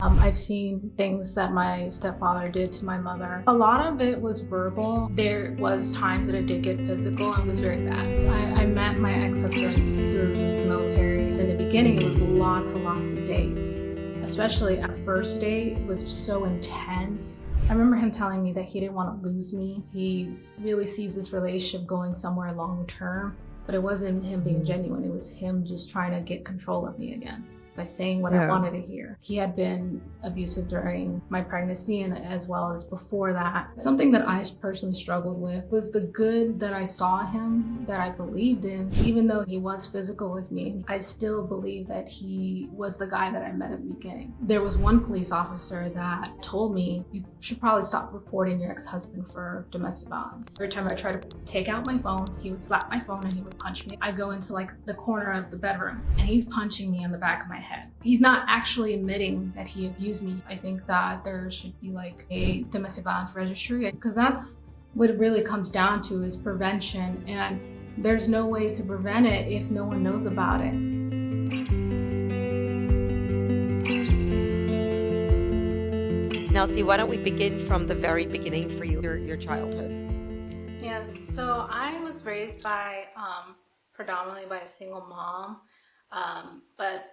I've seen things that my stepfather did to my mother. A lot of it was verbal. There was times that it did get physical and it was very bad. I met my ex-husband through the military. In the beginning, it was lots and lots of dates. Especially our first date was so intense. I remember him telling me that he didn't want to lose me. He really sees this relationship going somewhere long term, but it wasn't him being genuine. It was him just trying to get control of me again by saying what I wanted to hear. He had been abusive during my pregnancy and as well as before that. Something that I personally struggled with was the good that I saw him, that I believed in. Even though he was physical with me, I still believe that he was the guy that I met at the beginning. There was one police officer that told me, you should probably stop reporting your ex-husband for domestic violence. Every time I tried to take out my phone, he would slap my phone and he would punch me. I go into like the corner of the bedroom and he's punching me in the back of my head. He's not actually admitting that he abused me. I think that there should be like a domestic violence registry, because that's what it really comes down to, is prevention. And there's no way to prevent it if no one knows about it. Nelsy, why don't we begin from the very beginning for you, your childhood? Yes, so I was raised by predominantly by a single mom, but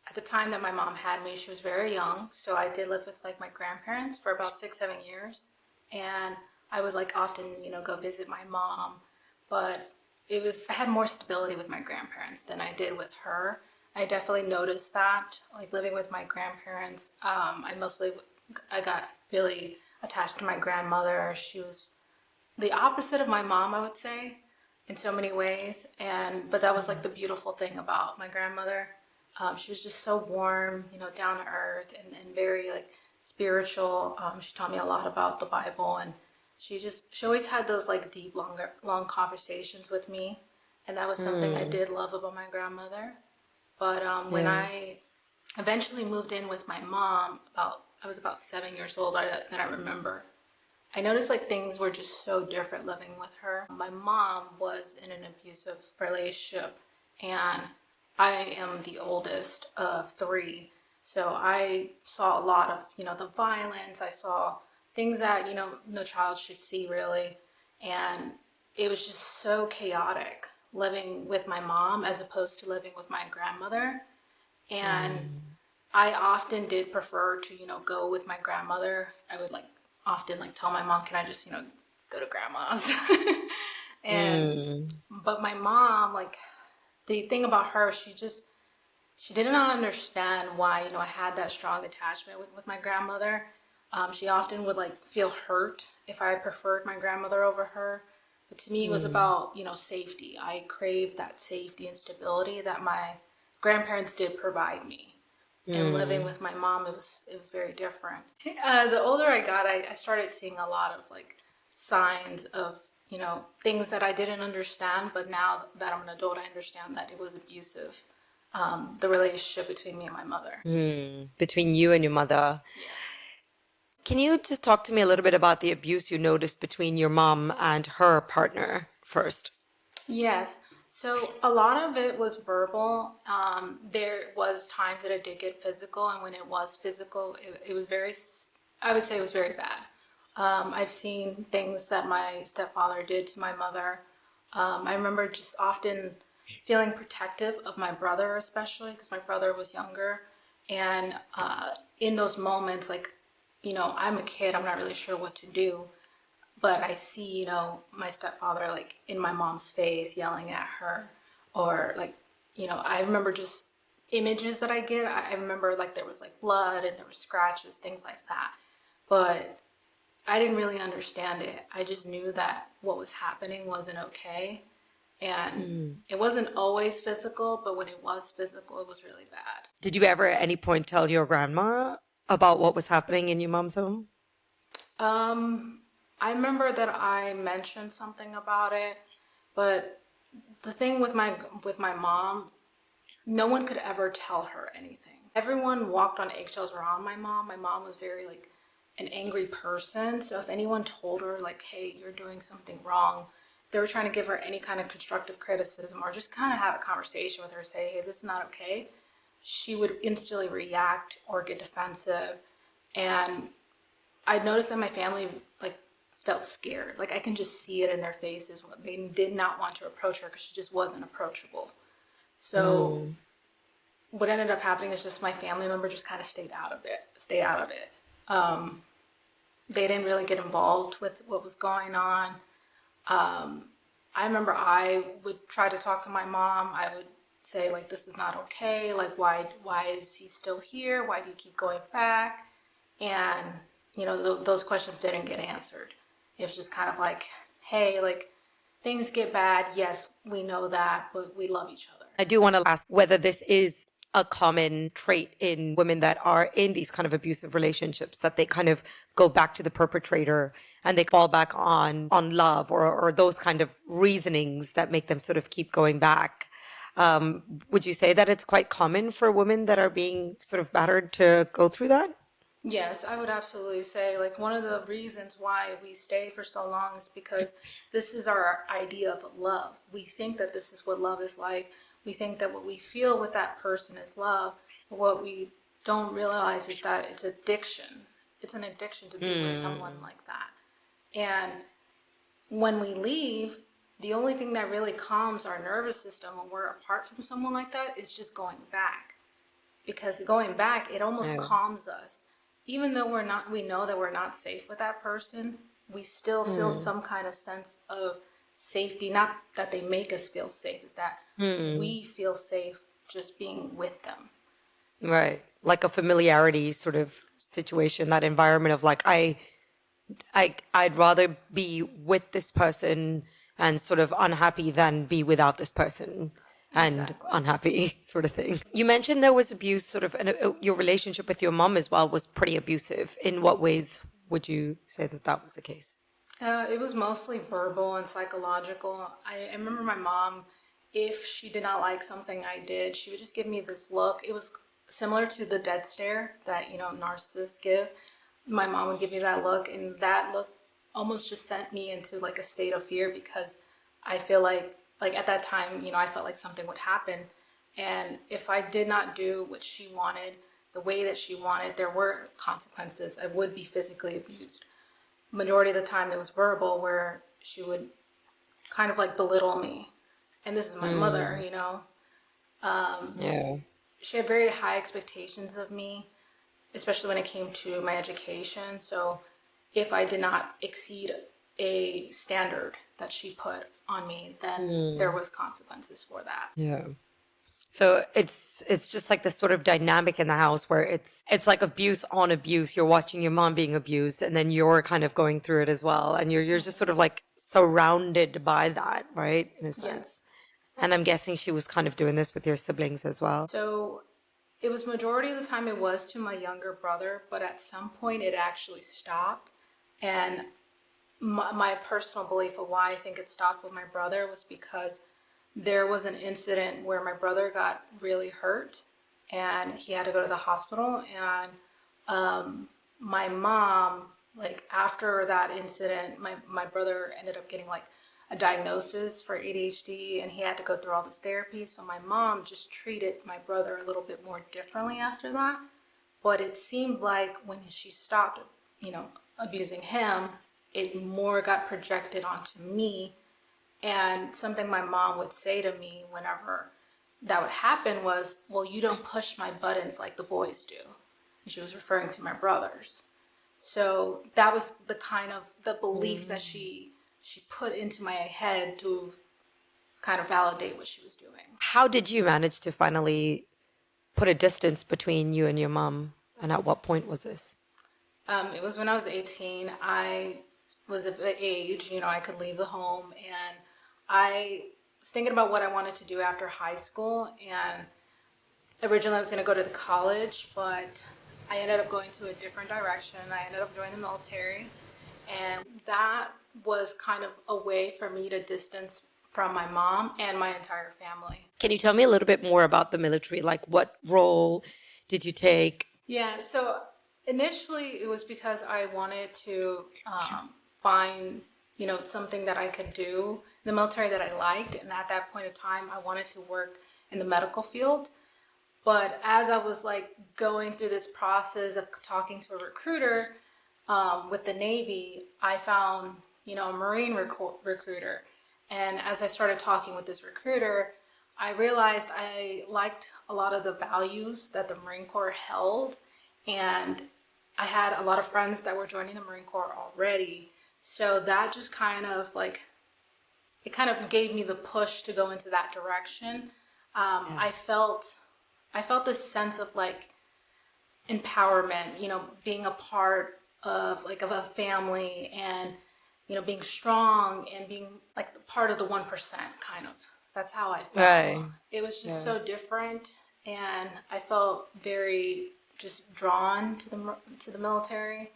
at the time that my mom had me, she was very young. So I did live with like my grandparents for about 6-7 years. And I would like often, go visit my mom. But I had more stability with my grandparents than I did with her. I definitely noticed that, like living with my grandparents, I got really attached to my grandmother. She was the opposite of my mom, I would say, in so many ways. But that was like the beautiful thing about my grandmother. She was just so warm, down to earth and very like spiritual. She taught me a lot about the Bible, and she always had those like deep, long conversations with me. And that was something I did love about my grandmother. But when I eventually moved in with my mom, I was about 7 years old, that I remember. I noticed like things were just so different living with her. My mom was in an abusive relationship, and I am the oldest of 3. So I saw a lot of, the violence. I saw things that, no child should see really. And it was just so chaotic living with my mom as opposed to living with my grandmother. And I often did prefer to, go with my grandmother. I would like often like tell my mom, can I just, go to grandma's? But my mom, like, the thing about her, she did not understand why, I had that strong attachment with my grandmother. She often would like feel hurt if I preferred my grandmother over her. But to me, it was about, safety. I craved that safety and stability that my grandparents did provide me. And living with my mom, it was very different. The older I got, I started seeing a lot of like signs of, things that I didn't understand. But now that I'm an adult, I understand that it was abusive. The relationship between me and my mother. Between you and your mother. Yes. Can you just talk to me a little bit about the abuse you noticed between your mom and her partner first? Yes. So a lot of it was verbal. There was times that it did get physical, and when it was physical, it was I would say it was very bad. I've seen things that my stepfather did to my mother. I remember just often feeling protective of my brother, especially because my brother was younger. And in those moments, like, I'm a kid, I'm not really sure what to do. But I see, my stepfather like in my mom's face yelling at her, or like, I remember just images that I get. I remember like there was like blood and there were scratches, things like that. But I didn't really understand it. I just knew that what was happening wasn't okay. And it wasn't always physical, but when it was physical, it was really bad. Did you ever at any point tell your grandma about what was happening in your mom's home? I remember that I mentioned something about it, but the thing with my mom, no one could ever tell her anything. Everyone walked on eggshells around my mom. My mom was very like an angry person, so if anyone told her like, hey, you're doing something wrong, they were trying to give her any kind of constructive criticism or just kind of have a conversation with her, say, hey, this is not okay, she would instantly react or get defensive. And I noticed that my family like felt scared. Like I can just see it in their faces. They did not want to approach her because she just wasn't approachable. So Mm. what ended up happening is just my family member just kind of stayed out of it. Stayed out of it. Um, they didn't really get involved with what was going on. I remember I would try to talk to my mom. I would say like, "This is not okay. Like, why is he still here? Why do you keep going back?" And those questions didn't get answered. It was just kind of like, "Hey, like things get bad. Yes, we know that, but we love each other." I do want to ask whether this is a common trait in women that are in these kind of abusive relationships, that they kind of go back to the perpetrator and they fall back on love, or those kind of reasonings that make them sort of keep going back. Would you say that it's quite common for women that are being sort of battered to go through that? Yes, I would absolutely say like one of the reasons why we stay for so long is because this is our idea of love. We think that this is what love is like. We think that what we feel with that person is love. But what we don't realize is that it's addiction. It's an addiction to be with someone Mm, like that. And when we leave, the only thing that really calms our nervous system when we're apart from someone like that is just going back, because going back, it almost yeah. calms us. Even though we know that we're not safe with that person, we still feel Mm, some kind of sense of safety. Not that they make us feel safe, is that mm, we feel safe just being with them. right. Like a familiarity sort of situation, that environment of like, I'd rather be with this person and sort of unhappy than be without this person and Exactly. unhappy sort of thing. You mentioned there was abuse sort of, and your relationship with your mom as well was pretty abusive. In what ways would you say that that was the case? It was mostly verbal and psychological. I remember my mom, if she did not like something I did, she would just give me this look. It was similar to the dead stare that, narcissists give. My mom would give me that look, and that look almost just sent me into like a state of fear, because I feel like at that time, I felt like something would happen. And if I did not do what she wanted, the way that she wanted, there were consequences. I would be physically abused. Majority of the time it was verbal, where she would kind of like belittle me. And this is my mother, Mm, Um, yeah. she had very high expectations of me, especially when it came to my education. So if I did not exceed a standard that she put on me, then there Mm, was consequences for that. yeah. So it's just like this sort of dynamic in the house where it's like abuse on abuse. You're watching your mom being abused, and then you're kind of going through it as well, and you're just sort of like surrounded by that, right? In a sense. Yes. And I'm guessing she was kind of doing this with your siblings as well. So it was majority of the time it was to my younger brother, but at some point it actually stopped. And my personal belief of why I think it stopped with my brother was because there was an incident where my brother got really hurt and he had to go to the hospital. And my mom, like after that incident, my brother ended up getting like a diagnosis for ADHD, and he had to go through all this therapy. So my mom just treated my brother a little bit more differently after that. But it seemed like when she stopped, abusing him, it more got projected onto me. And something my mom would say to me whenever that would happen was, "Well, you don't push my buttons like the boys do." And she was referring to my brothers. So that was the kind of the beliefs that Mm. she put into my head to kind of validate what she was doing. How did you manage to finally put a distance between you and your mom? And at what point was this? It was when I was 18. I was at the age, I could leave the home, and I was thinking about what I wanted to do after high school. And originally I was going to go to the college, but I ended up going to a different direction. I ended up joining the military, and that was kind of a way for me to distance from my mom and my entire family. Can you tell me a little bit more about the military? Like, what role did you take? Yeah, so initially it was because I wanted to find, something that I could do in the military that I liked. And at that point in time, I wanted to work in the medical field. But as I was like going through this process of talking to a recruiter with the Navy, I found, a Marine recruiter. And as I started talking with this recruiter, I realized I liked a lot of the values that the Marine Corps held. And I had a lot of friends that were joining the Marine Corps already. So that just kind of like, it kind of gave me the push to go into that direction. Yeah. I felt this sense of like empowerment, being a part of a family, and being strong and being like part of the 1%, kind of. That's how I felt. Right. It was just Yeah. so different, and I felt very just drawn to the military,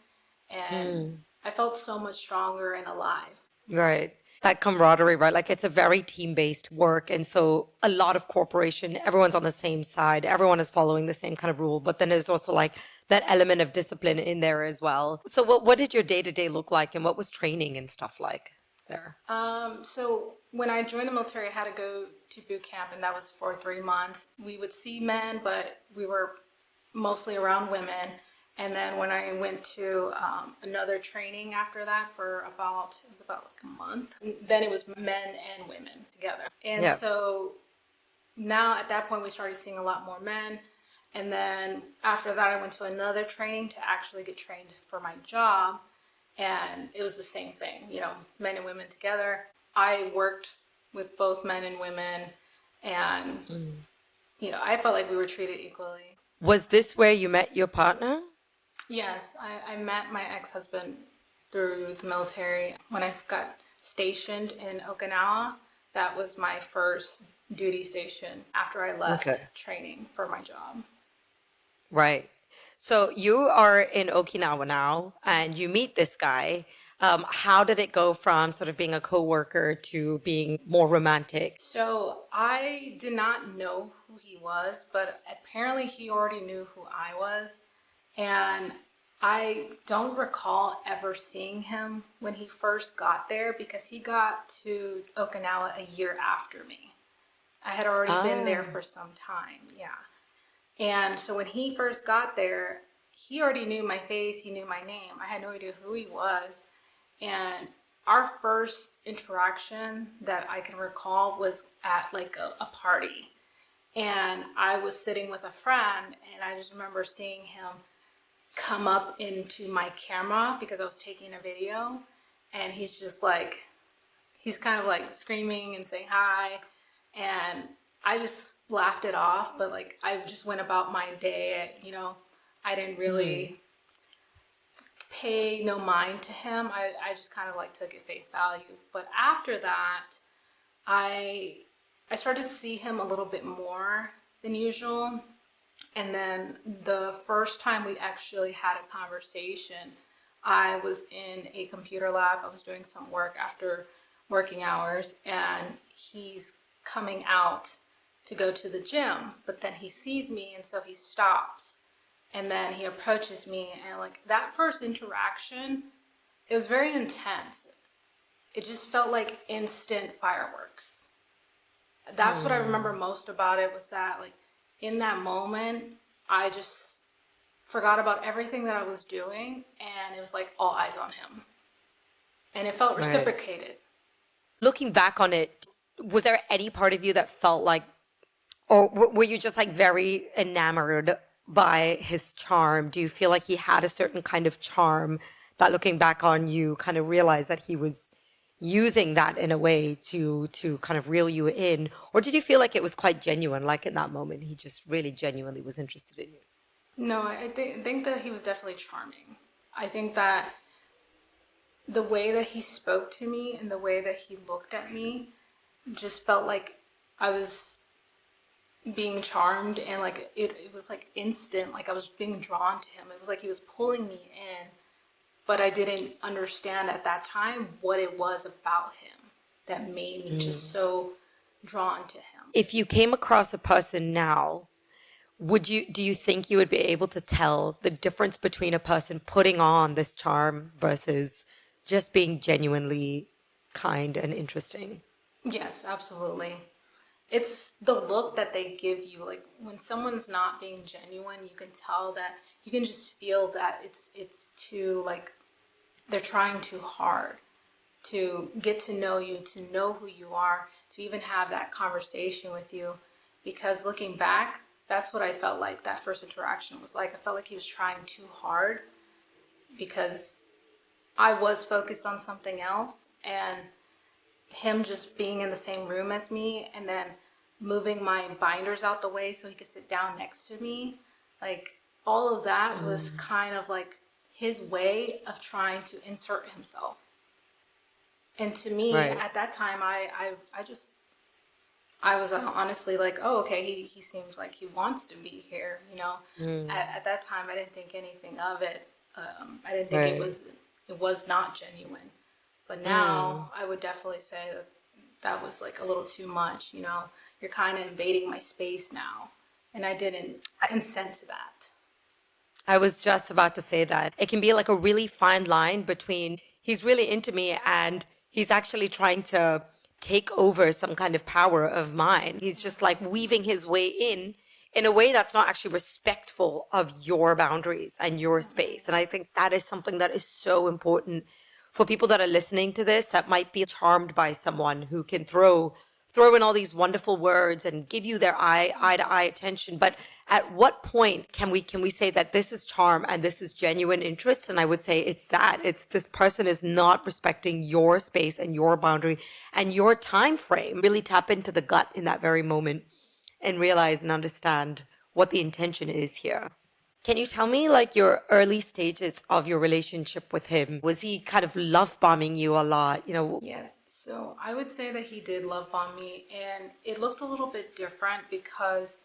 and Mm. I felt so much stronger and alive. Right. That camaraderie, right? Like it's a very team-based work. And so a lot of corporation, everyone's on the same side, everyone is following the same kind of rule, but then there's also like that element of discipline in there as well. So what did your day-to-day look like and what was training and stuff like there? So when I joined the military, I had to go to boot camp, and that was for 3 months. We would see men, but we were mostly around women. And then when I went to another training after that it was about like a month. Then it was men and women together. And Yeah. so now at that point, we started seeing a lot more men. And then after that, I went to another training to actually get trained for my job. And it was the same thing, men and women together. I worked with both men and women, and, Mm. I felt like we were treated equally. Was this where you met your partner? Yes, I met my ex-husband through the military. When I got stationed in Okinawa, that was my first duty station after I left Okay. training for my job. Right. So you are in Okinawa now and you meet this guy. How did it go from sort of being a coworker to being more romantic? So I did not know who he was, but apparently he already knew who I was. And I don't recall ever seeing him when he first got there, because he got to Okinawa a year after me. I had already been there Ah, for some time, yeah. And so when he first got there, he already knew my face, he knew my name. I had no idea who he was. And our first interaction that I can recall was at like a party. And I was sitting with a friend, and I just remember seeing him come up into my camera because I was taking a video. And he's kind of like screaming and saying hi. And I just laughed it off, but like I just went about my day. I didn't hmm. really pay no mind to him. I just kind of like took it face value. But after that, I I started to see him a little bit more than usual. And then the first time we actually had a conversation, I was in a computer lab. I was doing some work after working hours, and he's coming out to go to the gym, but then he sees me, and so he stops. And then he approaches me, and like that first interaction, it was very intense. It just felt like instant fireworks. That's what I remember Hmm. most about it, was that like in that moment, I just forgot about everything that I was doing, and it was like all eyes on him. And it felt Right. reciprocated. Looking back on it, was there any part of you that felt like, or were you just like very enamored by his charm? Do you feel like he had a certain kind of charm that looking back on you kind of realized that he was using that in a way to kind of reel you in? Or did you feel like it was quite genuine, like in that moment he just really genuinely was interested in you? No, I think that he was definitely charming. I think that the way that he spoke to me and the way that he looked at me just felt like I was being charmed, and like it was like instant, like I was being drawn to him. It was like he was pulling me in, but I didn't understand at that time what it was about him that made me just Mm. so drawn to him. If you came across a person now, do you think you would be able to tell the difference between a person putting on this charm versus just being genuinely kind and interesting? Yes, absolutely. it's the look that they give you. Like when someone's not being genuine, you can tell that, you can just feel that it's too like they're trying too hard to get to know you, to know who you are, to even have that conversation with you. Because looking back, that's what I felt like that first interaction was like. I felt like he was trying too hard because I was focused on something else, and him just being in the same room as me and then moving my binders out the way so he could sit down next to me, like all of that was Mm. kind of like his way of trying to insert himself. And to me, Right. at that time, I just, I was honestly like, oh, okay, he seems like he wants to be here, you know. Mm. At that time, I didn't think anything of it. I didn't think Right. it was not genuine. But Mm. now, I would definitely say that that was like a little too much, you know. You're kind of invading my space now, and I didn't consent to that. I was just about to say that. It can be like a really fine line between he's really into me and he's actually trying to take over some kind of power of mine. He's just like weaving his way in a way that's not actually respectful of your boundaries and your space. And I think that is something that is so important for people that are listening to this that might be charmed by someone who can throw in all these wonderful words and give you their eye to eye attention. But at what point can we say that this is charm and this is genuine interest? And I would say it's that. It's this person is not respecting your space and your boundary and your time frame. Really tap into the gut in that very moment and realize and understand what the intention is here. Can you tell me like your early stages of your relationship with him? Was he kind of love bombing you a lot? You know, Yes, so I would say that he did love bomb me, and it looked a little bit different because,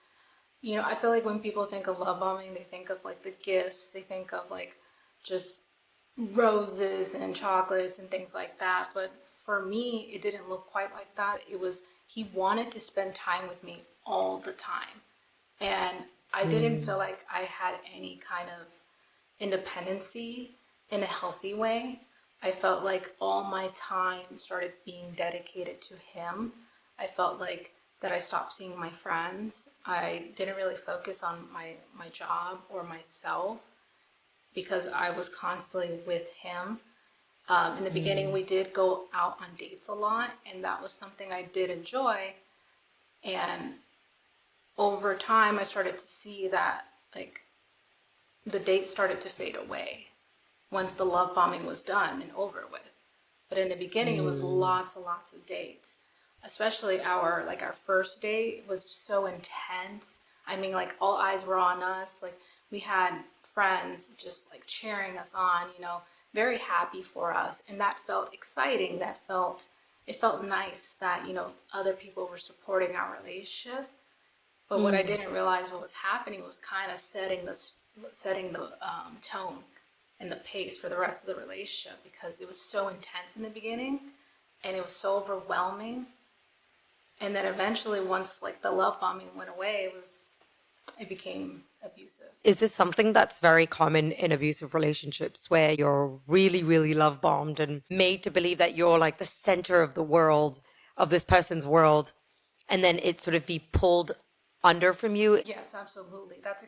you know, I feel like when people think of love bombing, they think of like the gifts, they think of like just roses and chocolates and things like that. But for me, it didn't look quite like that. It was, he wanted to spend time with me all the time. And I didn't feel mm, like I had any kind of independency in a healthy way. I felt like all my time started being dedicated to him. I felt like that I stopped seeing my friends. I didn't really focus on my job or myself because I was constantly with him. In the beginning, mm, we did go out on dates a lot, and that was something I did enjoy. And over time, I started to see that like the dates started to fade away once the love bombing was done and over with. But in the beginning, it was mm, lots and lots of dates. Especially our first date was so intense. I mean, like all eyes were on us. Like we had friends just like cheering us on, you know, very happy for us, and that felt exciting. It felt nice that, you know, other people were supporting our relationship. But what I mm. didn't realize what was happening was kind of setting the tone and the pace for the rest of the relationship because it was so intense in the beginning and it was so overwhelming. And then eventually, once like the love bombing went away, it became abusive. Is this something that's very common in abusive relationships where you're really, really love bombed and made to believe that you're like the center of the world, of this person's world, and then it sort of be pulled under from you? Yes, absolutely. That's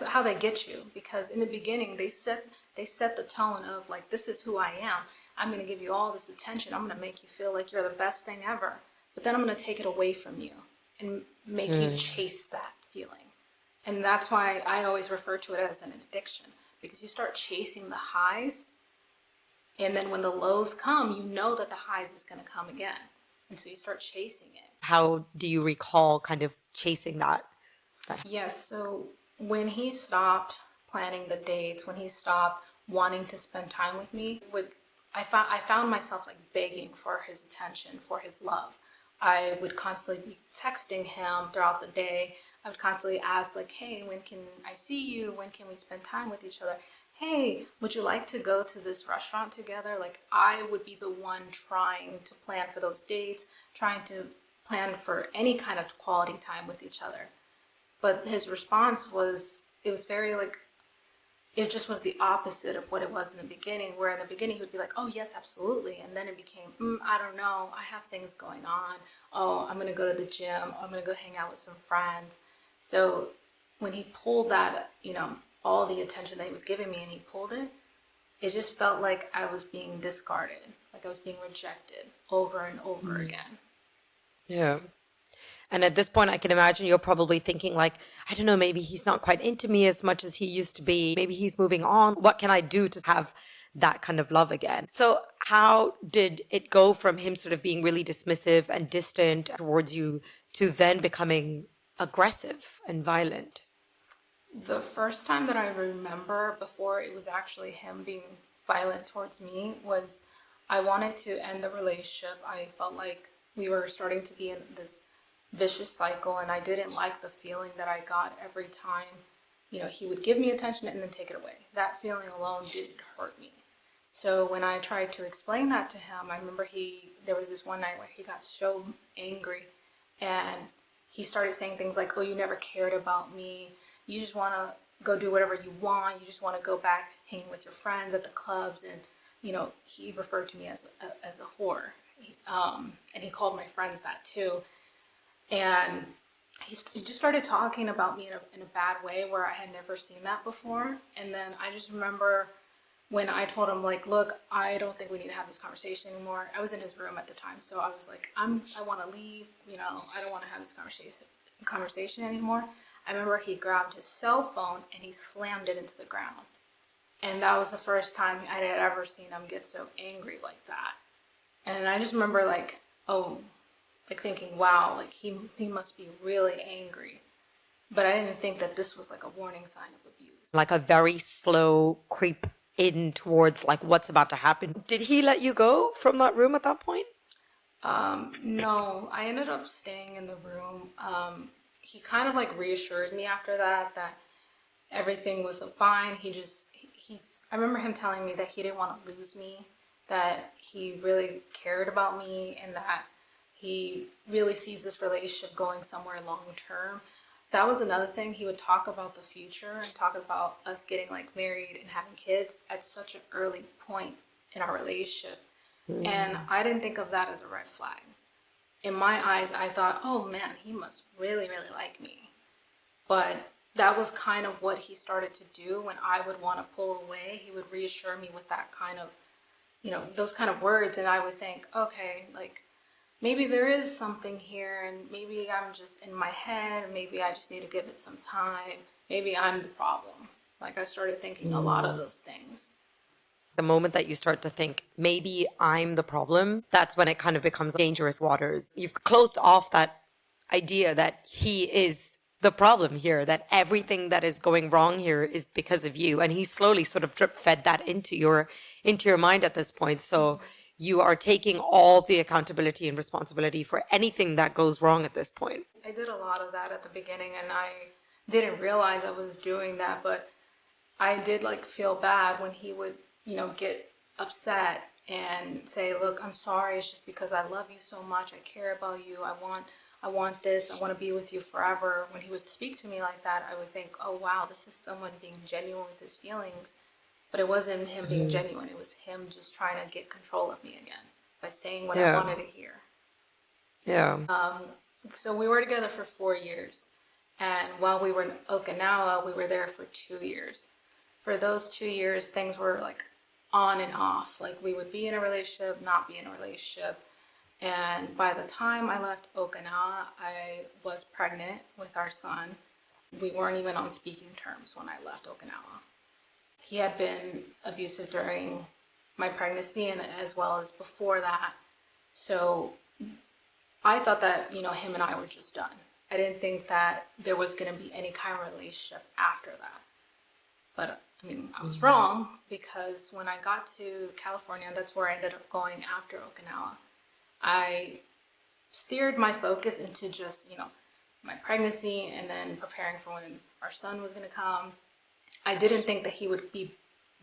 how they get you because in the beginning they set the tone of like this is who I am. I'm going to give you all this attention. I'm going to make you feel like you're the best thing ever. But then I'm going to take it away from you and make you Mm. chase that feeling. And that's why I always refer to it as an addiction because you start chasing the highs and then when the lows come, you know that the highs is going to come again. And so you start chasing it. How do you recall kind of chasing that? That Yes, so when he stopped planning the dates, when he stopped wanting to spend time with me, I found myself like begging for his attention, for his love. I would constantly be texting him throughout the day. I would constantly ask like, "Hey, when can I see you? When can we spend time with each other? Hey, would you like to go to this restaurant together?" Like I would be the one trying to plan for those dates, trying to plan for any kind of quality time with each other. But his response was, it was very like it just was the opposite of what it was in the beginning, where in the beginning he would be like, oh yes, absolutely, and then it became, I don't know, I have things going on. Oh, I'm gonna go to the gym. I'm gonna go hang out with some friends. So when he pulled that, all the attention that he was giving me, and he pulled it, it just felt like I was being discarded, like I was being rejected over and over again. Yeah. And at this point, I can imagine you're probably thinking, like, I don't know, maybe he's not quite into me as much as he used to be. Maybe he's moving on. What can I do to have that kind of love again? So, how did it go from him sort of being really dismissive and distant towards you to then becoming aggressive and violent? The first time that I remember before it was actually him being violent towards me was I wanted to end the relationship. I felt like we were starting to be in this vicious cycle, and I didn't like the feeling that I got every time, he would give me attention and then take it away. That feeling alone did hurt me. So when I tried to explain that to him, I remember there was this one night where he got so angry, and he started saying things like, "Oh, you never cared about me. You just want to go do whatever you want. You just want to go back hanging with your friends at the clubs." And he referred to me as a whore, and he called my friends that too. And he just started talking about me in a bad way where I had never seen that before. And then I just remember when I told him, like, look, I don't think we need to have this conversation anymore. I was in his room at the time, so I was like, I want to leave. I don't want to have this conversation anymore. I remember he grabbed his cell phone and he slammed it into the ground, and that was the first time I had ever seen him get so angry like that. And I just remember, like, oh, like thinking, wow, like he must be really angry. But I didn't think that this was like a warning sign of abuse. Like a very slow creep in towards like what's about to happen. Did he let you go from that room at that point? No, I ended up staying in the room. He kind of like reassured me after that everything was fine. I remember him telling me that he didn't want to lose me, that he really cared about me, and that he really sees this relationship going somewhere long term. That was another thing. He would talk about the future and talk about us getting like married and having kids at such an early point in our relationship. And I didn't think of that as a red flag. In my eyes, I thought, oh man, he must really, really like me. But that was kind of what he started to do when I would want to pull away. He would reassure me with that kind of, those kind of words. And I would think, okay, like maybe there is something here, and maybe I'm just in my head, maybe I just need to give it some time. Maybe I'm the problem. Like I started thinking a lot of those things. The moment that you start to think, maybe I'm the problem, that's when it kind of becomes dangerous waters. You've closed off that idea that he is the problem here, that everything that is going wrong here is because of you. And he slowly sort of drip fed that into your mind at this point. So you are taking all the accountability and responsibility for anything that goes wrong at this point. I did a lot of that at the beginning, and I didn't realize I was doing that, but I did like feel bad when he would, get upset and say, "Look, I'm sorry. It's just because I love you so much. I care about you. I want this. I want to be with you forever." When he would speak to me like that, I would think, "Oh wow, this is someone being genuine with his feelings." But it wasn't him being genuine. It was him just trying to get control of me again by saying what I Yeah. wanted to hear. Yeah. So we were together for 4 years. And while we were in Okinawa, we were there for 2 years. For those 2 years, things were like on and off. Like we would be in a relationship, not be in a relationship. And by the time I left Okinawa, I was pregnant with our son. We weren't even on speaking terms when I left Okinawa. He had been abusive during my pregnancy and as well as before that. So I thought that, him and I were just done. I didn't think that there was going to be any kind of relationship after that. But I mean, I was wrong, because when I got to California, that's where I ended up going after Okinawa. I steered my focus into just, my pregnancy and then preparing for when our son was going to come. I didn't think that he would be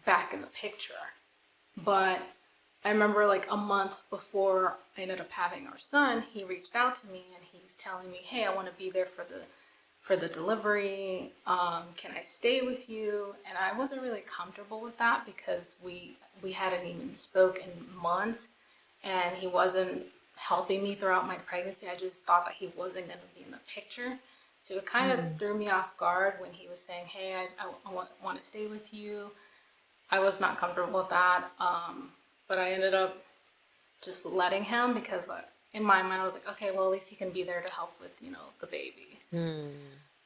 back in the picture. But I remember like a month before I ended up having our son, he reached out to me and he's telling me, "Hey, I want to be there for for the delivery. Can I stay with you? And I wasn't really comfortable with that because we hadn't even spoke in months, and he wasn't helping me throughout my pregnancy. I just thought that he wasn't going to be in the picture. So it kind of threw me off guard when he was saying, hey, I want to stay with you. I was not comfortable with that. But I ended up just letting him because in my mind I was like, okay, well, at least he can be there to help with, the baby. Mm.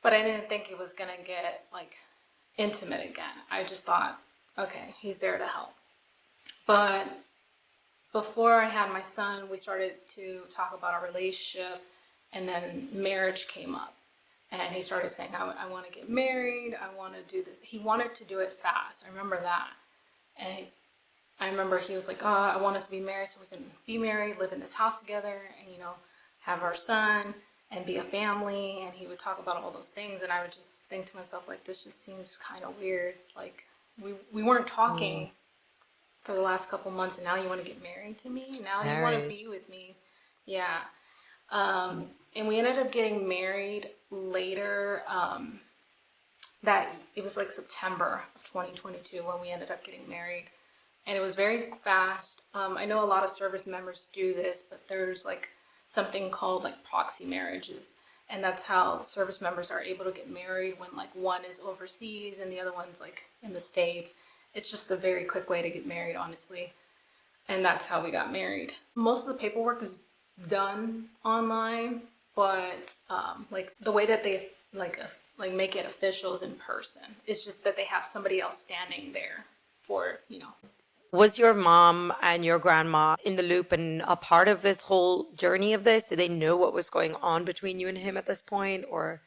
But I didn't think it was going to get like intimate again. I just thought, okay, he's there to help. But before I had my son, we started to talk about our relationship, and then marriage came up. And he started saying, I want to get married. I want to do this. He wanted to do it fast. I remember that. And I remember he was like, oh, I want us to be married so we can be married, live in this house together, and, have our son and be a family. And he would talk about all those things. And I would just think to myself, like, this just seems kind of weird. Like, we weren't talking for the last couple months, and now you want to get married to me? Now you want to Married. be with me? Yeah. And we ended up getting married later. That it was like September of 2022 when we ended up getting married, and it was very fast. I know a lot of service members do this, but there's like something called like proxy marriages, and that's how service members are able to get married when like one is overseas and the other one's like in the States. It's just a very quick way to get married, honestly. And that's how we got married. Most of the paperwork is done online, but like the way that they like make it official is in person. It's just that they have somebody else standing there for. Was your mom and your grandma in the loop and a part of this whole journey of this? Did they know what was going on between you and him at this point, or?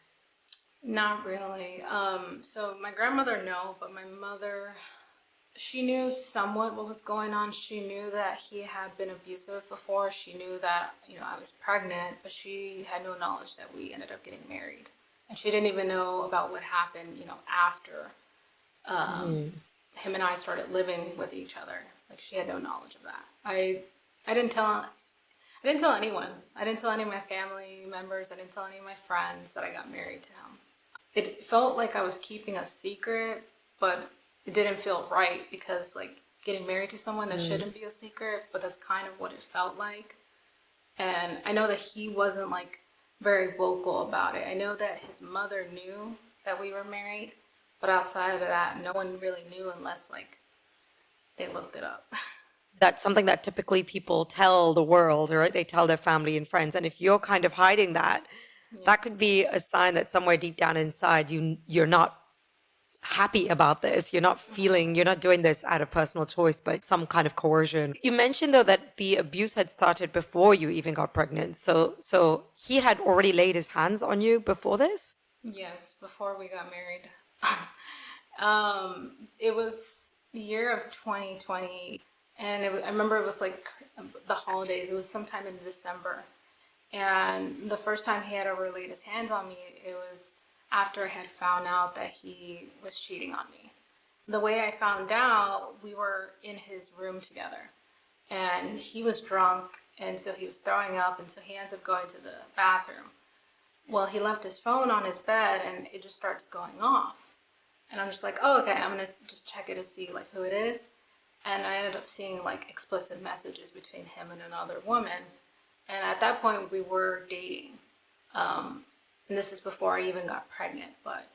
Not really. So my grandmother, no, but my mother, she knew somewhat what was going on. She knew that he had been abusive before. She knew that, I was pregnant, but she had no knowledge that we ended up getting married. And she didn't even know about what happened, after him and I started living with each other. Like, she had no knowledge of that. I didn't tell anyone. I didn't tell any of my family members. I didn't tell any of my friends that I got married to him. It felt like I was keeping a secret, but it didn't feel right because like getting married to someone that shouldn't be a secret, but that's kind of what it felt like. And I know that he wasn't like very vocal about it. I know that his mother knew that we were married, but outside of that, no one really knew unless like they looked it up. That's something that typically people tell the world, right? They tell their family and friends. And if you're kind of hiding that, Yeah. that could be a sign that somewhere deep down inside you're not happy about this. You're not doing this out of personal choice, but some kind of coercion. You mentioned though that the abuse had started before you even got pregnant. So he had already laid his hands on you before this? Yes, before we got married. It was the year of 2020, and I remember it was like the holidays. It was sometime in December, and the first time he had ever laid his hands on me, it was after I had found out that he was cheating on me. The way I found out, we were in his room together, and he was drunk, and so he was throwing up, and so he ends up going to the bathroom. Well, he left his phone on his bed, and it just starts going off. And I'm just like, oh, okay, I'm gonna just check it to see like who it is. And I ended up seeing like explicit messages between him and another woman. And at that point, we were dating. And this is before I even got pregnant. But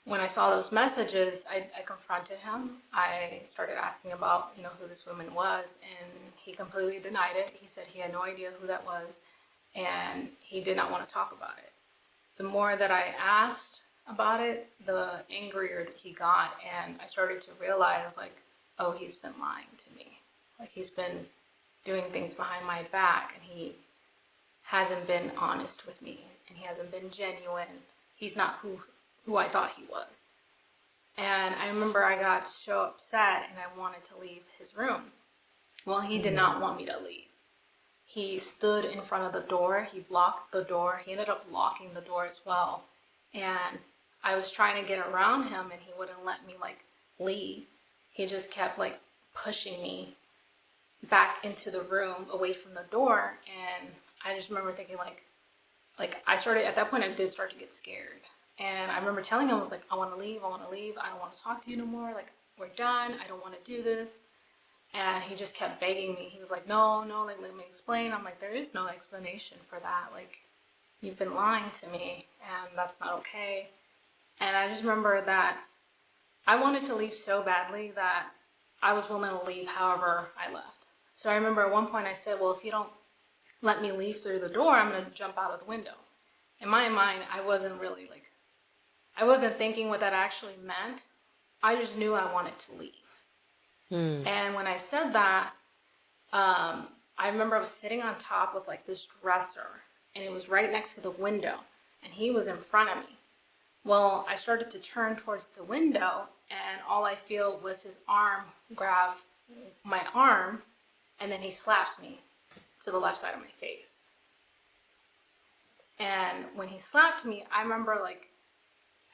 when I saw those messages, I confronted him. I started asking about, who this woman was, and he completely denied it. He said he had no idea who that was, and he did not want to talk about it. The more that I asked about it, the angrier that he got, and I started to realize, like, oh, he's been lying to me. Like, he's been doing things behind my back, and he hasn't been honest with me, and he hasn't been genuine. He's not who I thought he was. And I remember I got so upset, and I wanted to leave his room. Well, he did not want me to leave. He stood in front of the door. He blocked the door. He ended up locking the door as well. And I was trying to get around him, and he wouldn't let me like leave. He just kept like pushing me back into the room away from the door. And I just remember thinking like I started at that point. I did start to get scared. And I remember telling him, I was like, I want to leave. I want to leave. I don't want to talk to you no more. Like, we're done. I don't want to do this. And he just kept begging me. He was like, no, no, like, let me explain. I'm like, there is no explanation for that. Like, you've been lying to me, and that's not okay. And I just remember that I wanted to leave so badly that I was willing to leave however I left. So I remember at one point I said, well, if you don't let me leave through the door, I'm going to jump out of the window. In my mind, I wasn't really like, I wasn't thinking what that actually meant. I just knew I wanted to leave. And when I said that, I remember I was sitting on top of like this dresser, and it was right next to the window, and he was in front of me. Well, I started to turn towards the window, and all I feel was his arm grab my arm, and then he slaps me to the left side of my face. And when he slapped me, I remember like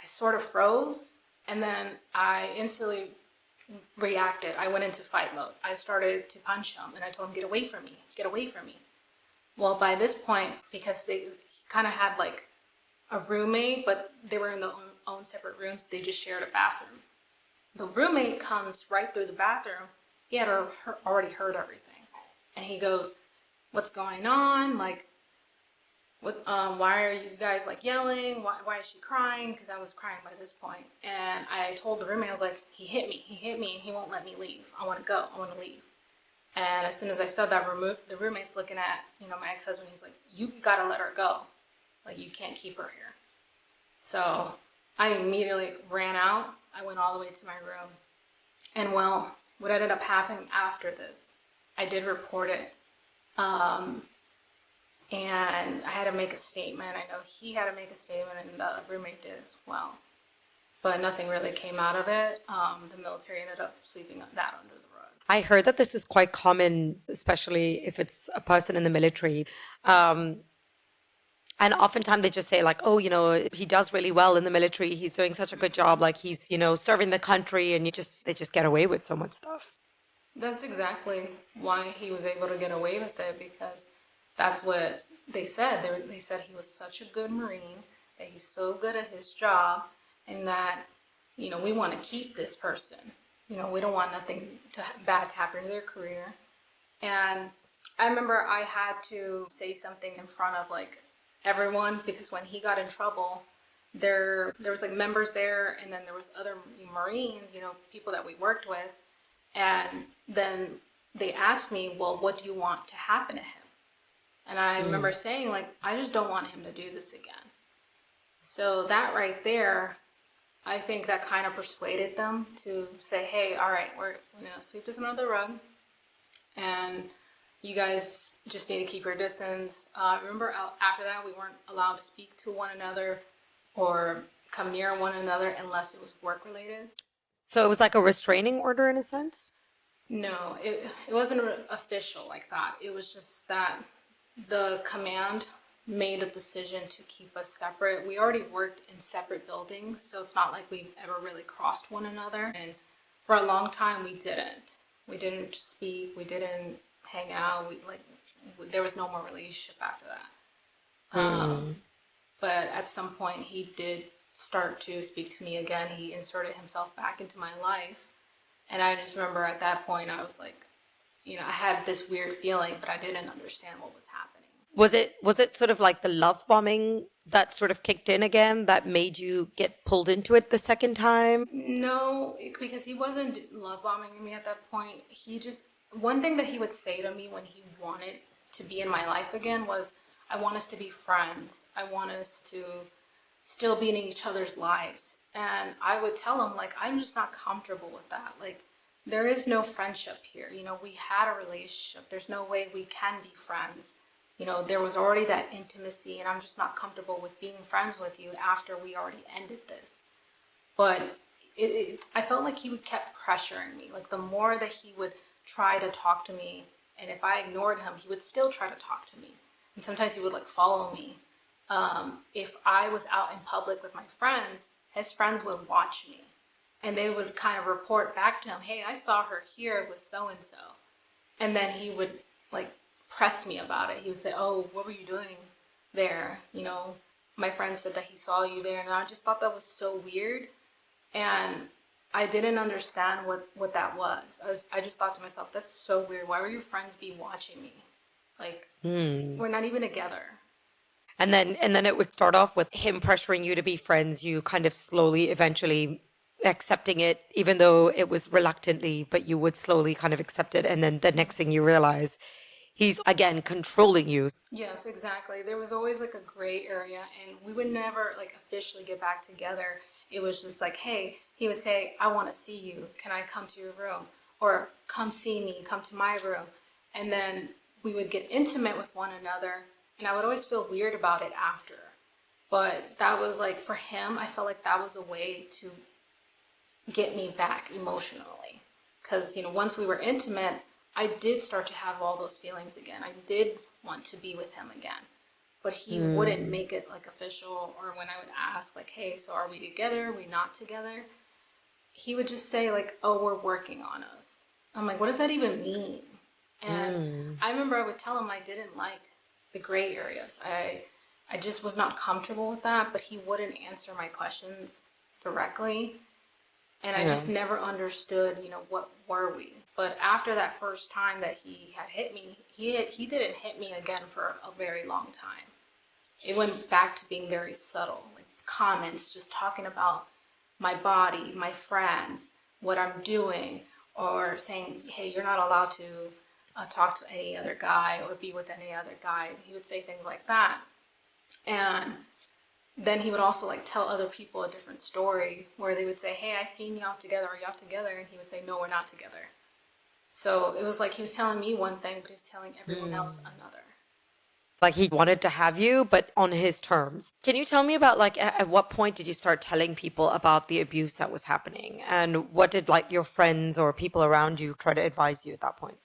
I sort of froze, and then I instantly reacted. I went into fight mode. I started to punch him, and I told him, get away from me, get away from me. Well, by this point, because they kind of had like a roommate, but they were in their own separate rooms, they just shared a bathroom. The roommate comes right through the bathroom. He had already heard everything. And he goes, what's going on? Like, why are you guys like yelling? Why is she crying? Because I was crying by this point. And I told the roommate, I was like, he hit me, and he won't let me leave. I want to go, I want to leave. And as soon as I said that, the roommate's looking at, my ex-husband. He's like, you gotta let her go. Like, you can't keep her here. So I immediately ran out. I went all the way to my room. And well, what ended up happening after this, I did report it. And I had to make a statement. I know he had to make a statement, and the roommate did as well. But nothing really came out of it. The military ended up sweeping that under the rug. I heard that this is quite common, especially if it's a person in the military. And oftentimes they just say like, oh, he does really well in the military. He's doing such a good job. Like he's, serving the country, and they just get away with so much stuff. That's exactly why he was able to get away with it, because that's what they said. They said he was such a good Marine, that he's so good at his job, and that, we want to keep this person. We don't want nothing bad to happen to their career. And I remember I had to say something in front of like everyone, because when he got in trouble, there was like members there, and then there was other Marines, people that we worked with. And then they asked me, well, what do you want to happen to him? And I remember saying, like, I just don't want him to do this again. So that right there, I think that kind of persuaded them to say, hey, all right, we're going to sweep this under the rug, and you guys just need to keep your distance. Remember, after that, we weren't allowed to speak to one another or come near one another unless it was work related. So it was like a restraining order in a sense? No, it wasn't official like that. It was just that the command made a decision to keep us separate. We already worked in separate buildings, so it's not like we ever really crossed one another. And for a long time, we didn't. We didn't speak. We didn't hang out. There was no more relationship after that. But at some point, he did start to speak to me again. He inserted himself back into my life. And I just remember at that point, I was like, I had this weird feeling, but I didn't understand what was happening. Was it sort of like the love bombing that sort of kicked in again that made you get pulled into it the second time? No, because he wasn't love bombing me at that point. One thing that he would say to me when he wanted to be in my life again was, I want us to be friends. I want us to still be in each other's lives. And I would tell him, like, I'm just not comfortable with that. Like, there is no friendship here. We had a relationship. There's no way we can be friends. There was already that intimacy, and I'm just not comfortable with being friends with you after we already ended this. But I felt like he would kept pressuring me. Like, the more that he would try to talk to me, and if I ignored him, he would still try to talk to me. And sometimes he would like follow me. If I was out in public with my friends, his friends would watch me, and they would kind of report back to him, hey, I saw her here with so-and-so. And then he would like press me about it. He would say, oh, what were you doing there? my friend said that he saw you there, and I just thought that was so weird. And I didn't understand what that was. I just thought to myself, that's so weird. Why would your friends be watching me? Like, Hmm. we're not even together. And then it would start off with him pressuring you to be friends, you kind of slowly eventually accepting it, even though it was reluctantly, but you would slowly kind of accept it. And then the next thing you realize, he's again controlling you. Yes, exactly. There was always like a gray area, and we would never like officially get back together. It was just like, hey, he would say, I want to see you. Can I come to your room? Or come see me, come to my room. And then we would get intimate with one another, and I would always feel weird about it after. But that was like, for him, I felt like that was a way to get me back emotionally. Because, once we were intimate, I did start to have all those feelings again. I did want to be with him again. But he wouldn't Hmm. make it like official, or when I would ask, like, hey, so are we together? Are we not together? He would just say, like, oh, we're working on us. I'm like, what does that even mean? And Hmm. I remember I would tell him I didn't like the gray areas. I just was not comfortable with that, but he wouldn't answer my questions directly. And I Yeah. just never understood, what were we? But after that first time that he had hit me, he didn't hit me again for a very long time. It went back to being very subtle, like comments, just talking about my body, my friends, what I'm doing, or saying, hey, you're not allowed to talk to any other guy or be with any other guy. He would say things like that. And then he would also like tell other people a different story where they would say, hey, I seen y'all together. Are y'all together? And he would say, no, we're not together. So it was like he was telling me one thing, but he was telling everyone else Hmm. another. Like he wanted to have you, but on his terms. Can you tell me about like at what point did you start telling people about the abuse that was happening? And what did like your friends or people around you try to advise you at that point?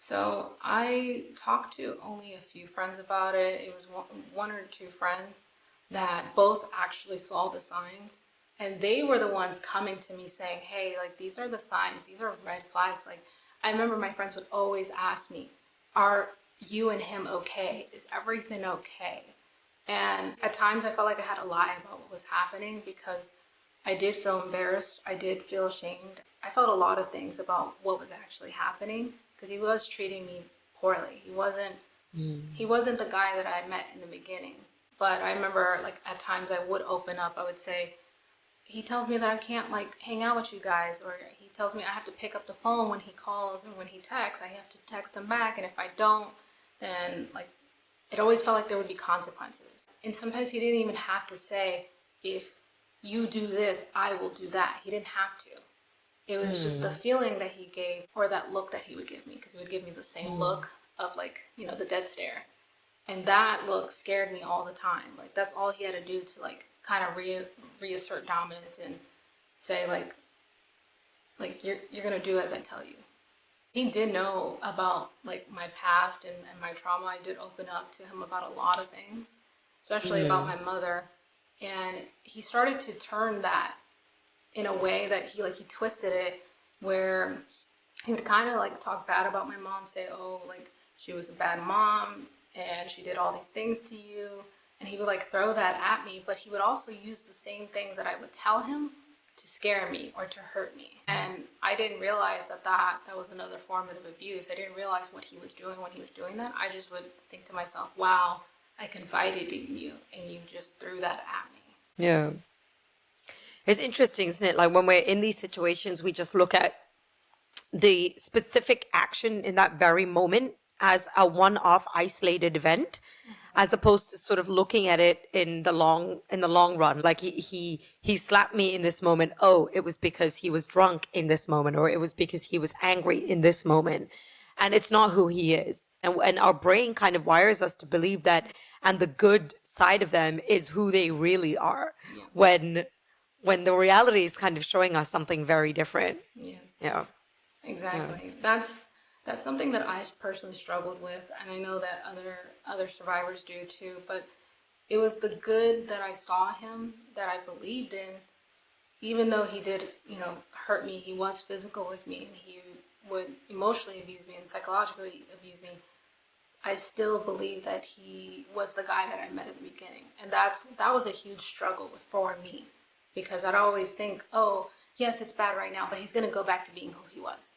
So I talked to only a few friends about it. It was one or two friends that both actually saw the signs. And they were the ones coming to me saying, hey, like, these are the signs, these are red flags. Like, I remember my friends would always ask me, are you and him okay? Is everything okay? And at times I felt like I had to lie about what was happening because I did feel embarrassed. I did feel ashamed. I felt a lot of things about what was actually happening because he was treating me poorly. He Mm. wasn't the guy that I met in the beginning. But I remember like at times I would open up. I would say, he tells me that I can't like hang out with you guys, or he tells me I have to pick up the phone when he calls, and when he texts I have to text him back, and if I don't, then like it always felt like there would be consequences. And sometimes he didn't even have to say, if you do this, I will do that. He didn't have to. It was just the Mm. feeling that he gave, or that look that he would give me, because he would give me the same Mm. look of like, the dead stare. And that look scared me all the time. Like, that's all he had to do to like kind of reassert dominance and say like you're gonna do as I tell you. He did know about like my past and my trauma. I did open up to him about a lot of things, especially about my Mm. mother. And he started to turn that in a way that he twisted it where he would kind of like talk bad about my mom, say, oh, like she was a bad mom and she did all these things to you. And he would like throw that at me, but he would also use the same things that I would tell him to scare me or to hurt me. And I didn't realize that was another form of abuse. I didn't realize what he was doing when he was doing that. I just would think to myself, wow, I confided in you and you just threw that at me. Yeah. It's interesting, isn't it? Like when we're in these situations, we just look at the specific action in that very moment as a one-off isolated event, as opposed to sort of looking at it in the long run. Like he slapped me in this moment, oh, it was because he was drunk in this moment, or it was because he was angry in this moment, and it's not who he is. And our brain kind of wires us to believe that, and the good side of them is who they really are, Yeah. when the reality is kind of showing us something very different. Yes. Yeah. Yeah. Exactly. That's something that I personally struggled with, and I know that other survivors do too. But it was the good that I saw him, that I believed in, even though he did, hurt me. He was physical with me, and he would emotionally abuse me and psychologically abuse me. I still believe that he was the guy that I met at the beginning. And that was a huge struggle for me because I'd always think, oh, yes, it's bad right now, but he's going to go back to being who he was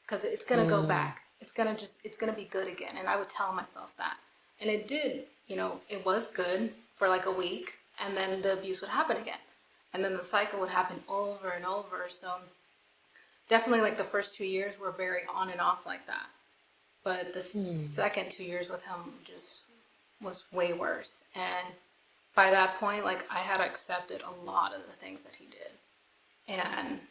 because it's going to go Mm. back. It's going to be good again. And I would tell myself that. And it did, it was good for like a week. And then the abuse would happen again. And then the cycle would happen over and over. So definitely like the first 2 years were very on and off like that. But the Mm. second 2 years with him just was way worse. And by that point, like I had accepted a lot of the things that he did. And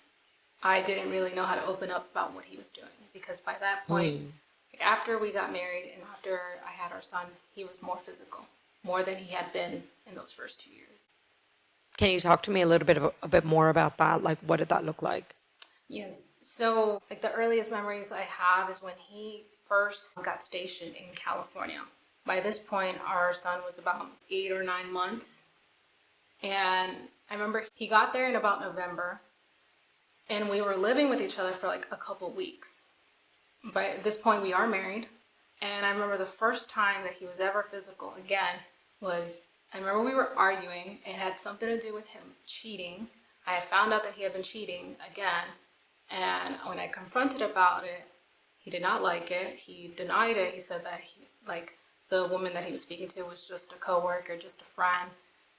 I didn't really know how to open up about what he was doing because by that point, Mm. like, after we got married and after I had our son, he was more physical, more than he had been in those first 2 years. Can you talk to me a little bit a bit more about that? Like, what did that look like? Yes. So, like the earliest memories I have is when he first got stationed in California. By this point, our son was about 8 or 9 months. And I remember he got there in about November, and we were living with each other for like a couple weeks. By this point, we are married. And I remember the first time that he was ever physical again was I remember we were arguing. It had something to do with him cheating. I had found out that he had been cheating again. And when I confronted about it, he did not like it. He denied it. He said that like the woman that he was speaking to was just a coworker, just a friend.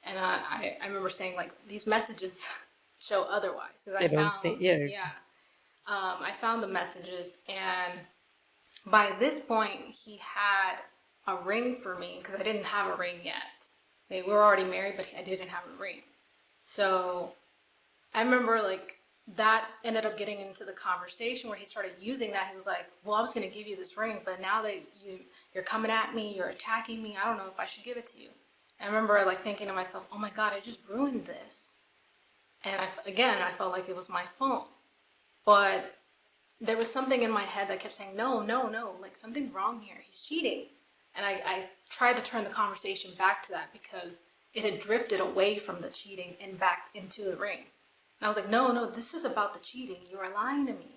And I remember saying like these messages show otherwise because I They don't see, found yeah. yeah I found the messages, and by this point he had a ring for me because I didn't have a ring yet. We were already married, but I didn't have a ring. So I remember like that ended up getting into the conversation where he started using that. He was like, "Well, I was going to give you this ring, but now that you're coming at me, you're attacking me. I don't know if I should give it to you." And I remember like thinking to myself, "Oh my God, I just ruined this." And I felt like it was my fault, but there was something in my head that kept saying, "No, no, no! Like something's wrong here. He's cheating." And I tried to turn the conversation back to that because it had drifted away from the cheating and back into the ring. And I was like, no, no, this is about the cheating. You are lying to me.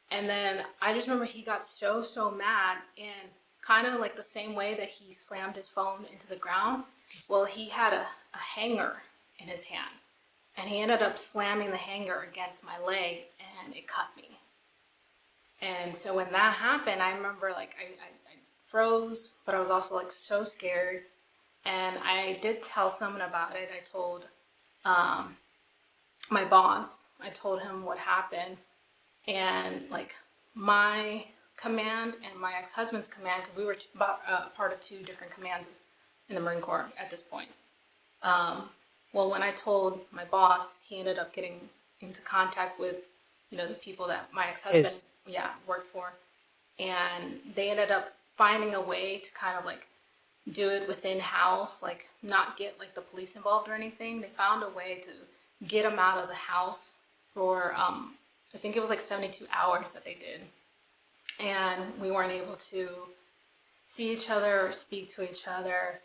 And then I just remember he got so, so mad, and kind of like the same way that he slammed his phone into the ground. Well, he had a hanger in his hand, and he ended up slamming the hanger against my leg, and it cut me. And so when that happened, I remember like I froze, but I was also like so scared. And I did tell someone about it. I told um, my boss. I told him what happened, and like my command and my ex-husband's command, because we were part of two different commands in the Marine Corps at this point. Um, well, when I told my boss, he ended up getting into contact with, the people that my ex-husband, His. yeah, worked for, and they ended up finding a way to kind of like do it within house, like not get like the police involved or anything. They found a way to get him out of the house for I think it was like 72 hours that they did, and we weren't able to see each other or speak to each other.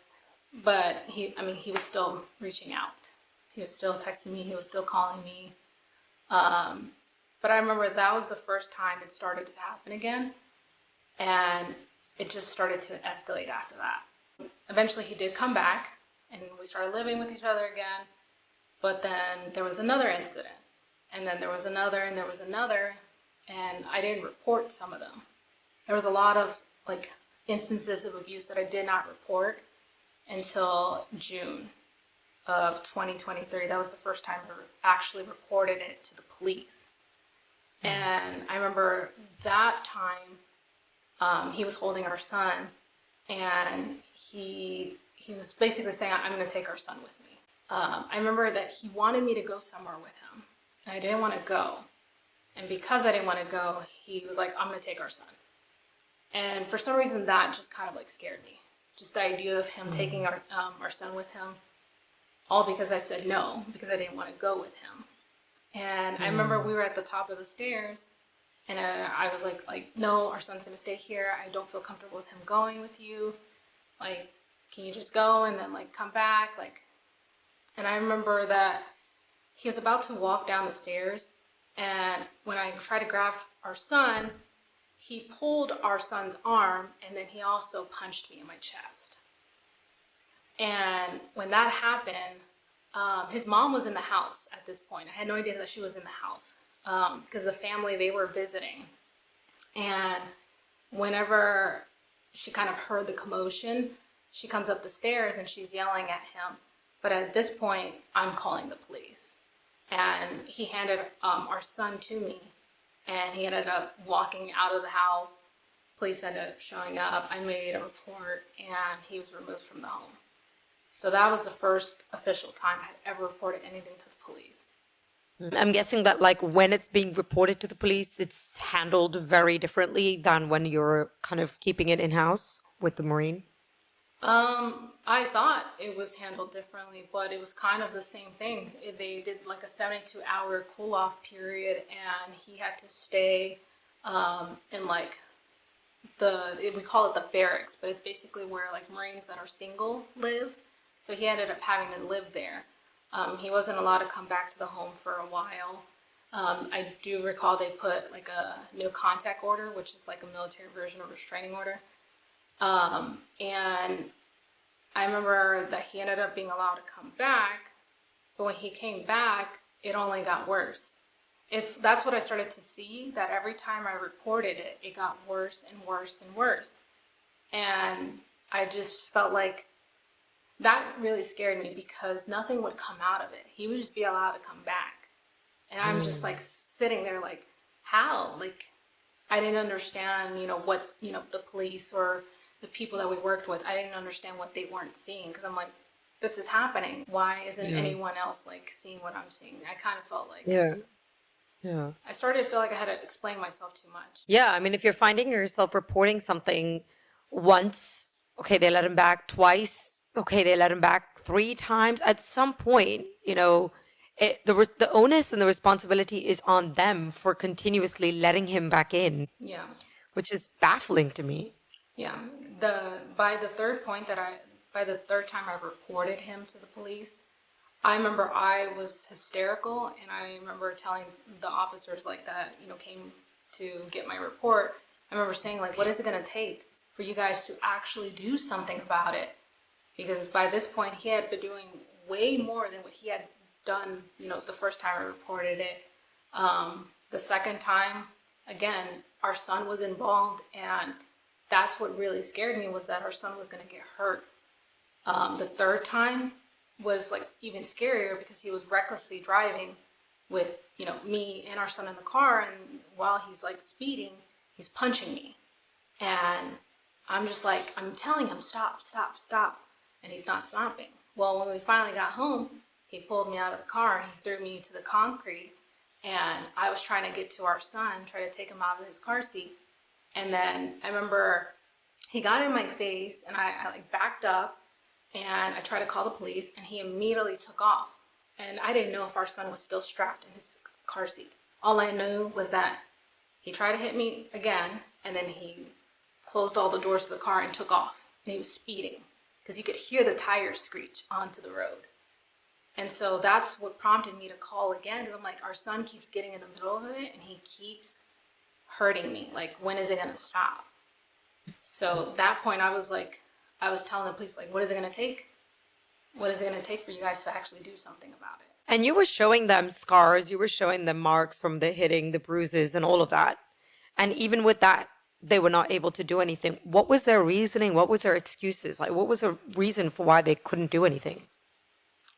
But he was still reaching out. He was still texting me. He was still calling me. Um, but I remember that was the first time it started to happen again, and it just started to escalate after that. Eventually, he did come back, and we started living with each other again. But then there was another incident, and then there was another, and there was another, and I didn't report some of them. There was a lot of like instances of abuse that I did not report until June of 2023. That was the first time I actually reported it to the police. And I remember that time he was holding our son, and he was basically saying, "I'm going to take our son with me." I remember that he wanted me to go somewhere with him, and I didn't want to go. And because I didn't want to go, he was like, "I'm going to take our son." And for some reason, that just kind of like scared me. Just the idea of him taking our son with him, all because I said no, because I didn't want to go with him. And I remember we were at the top of the stairs, and I was like, no, our son's gonna stay here. I don't feel comfortable with him going with you. Like, can you just go and then like come back? Like, and I remember that he was about to walk down the stairs, and when I tried to grab our son, he pulled our son's arm, and then he also punched me in my chest. And when that happened, his mom was in the house at this point. I had no idea that she was in the house because the family, they were visiting. And whenever she kind of heard the commotion, she comes up the stairs and she's yelling at him. But at this point, I'm calling the police. And he handed our son to me, and he ended up walking out of the house. Police ended up showing up. I made a report, and he was removed from the home. So that was the first official time I had ever reported anything to the police. I'm guessing that like when it's being reported to the police, it's handled very differently than when you're kind of keeping it in-house with the Marine. I thought it was handled differently, but it was kind of the same thing. They did like a 72-hour cool-off period, and he had to stay in like we call it the barracks, but it's basically where like Marines that are single live. So he ended up having to live there. He wasn't allowed to come back to the home for a while. I do recall they put like a no contact order, which is like a military version of a restraining order. And I remember that he ended up being allowed to come back, but when he came back, it only got worse. That's what I started to see, that every time I reported it, it got worse and worse and worse. And I just felt like that really scared me because nothing would come out of it. He would just be allowed to come back. And I'm just like sitting there like, how? Like, I didn't understand, what, the police or the people that we worked with, I didn't understand what they weren't seeing, because I'm like, this is happening. Why isn't anyone else like seeing what I'm seeing? I kind of felt like Yeah. I started to feel like I had to explain myself too much. Yeah, I mean, if you're finding yourself reporting something once, okay, they let him back twice, okay, they let him back three times. At some point, the onus and the responsibility is on them for continuously letting him back in, Yeah, which is baffling to me. yeah. By the third time I reported him to the police, I remember I was hysterical, and I remember telling the officers like that, came to get my report. I remember saying like, what is it going to take for you guys to actually do something about it? Because by this point, he had been doing way more than what he had done, the first time I reported it. The second time, again, our son was involved, and that's what really scared me, was that our son was going to get hurt. The third time was like even scarier because he was recklessly driving with, me and our son in the car, and while he's like speeding, he's punching me. And I'm just like, I'm telling him, stop, stop, stop. And he's not stopping. Well, when we finally got home, he pulled me out of the car and he threw me to the concrete. And I was trying to get to our son, try to take him out of his car seat. And then I remember he got in my face, and I like backed up, and I tried to call the police, and he immediately took off. And I didn't know if our son was still strapped in his car seat. All I knew was that he tried to hit me again, and then he closed all the doors to the car and took off. And he was speeding, because you could hear the tires screech onto the road. And so that's what prompted me to call again, because I'm like, our son keeps getting in the middle of it, and he keeps hurting me. Like, when is it going to stop? So at that point, I was telling the police, like, what is it going to take? What is it going to take for you guys to actually do something about it? And you were showing them scars, you were showing them marks from the hitting, the bruises, and all of that. And even with that, they were not able to do anything. What was their reasoning? What was their excuses? Like, what was the reason for why they couldn't do anything?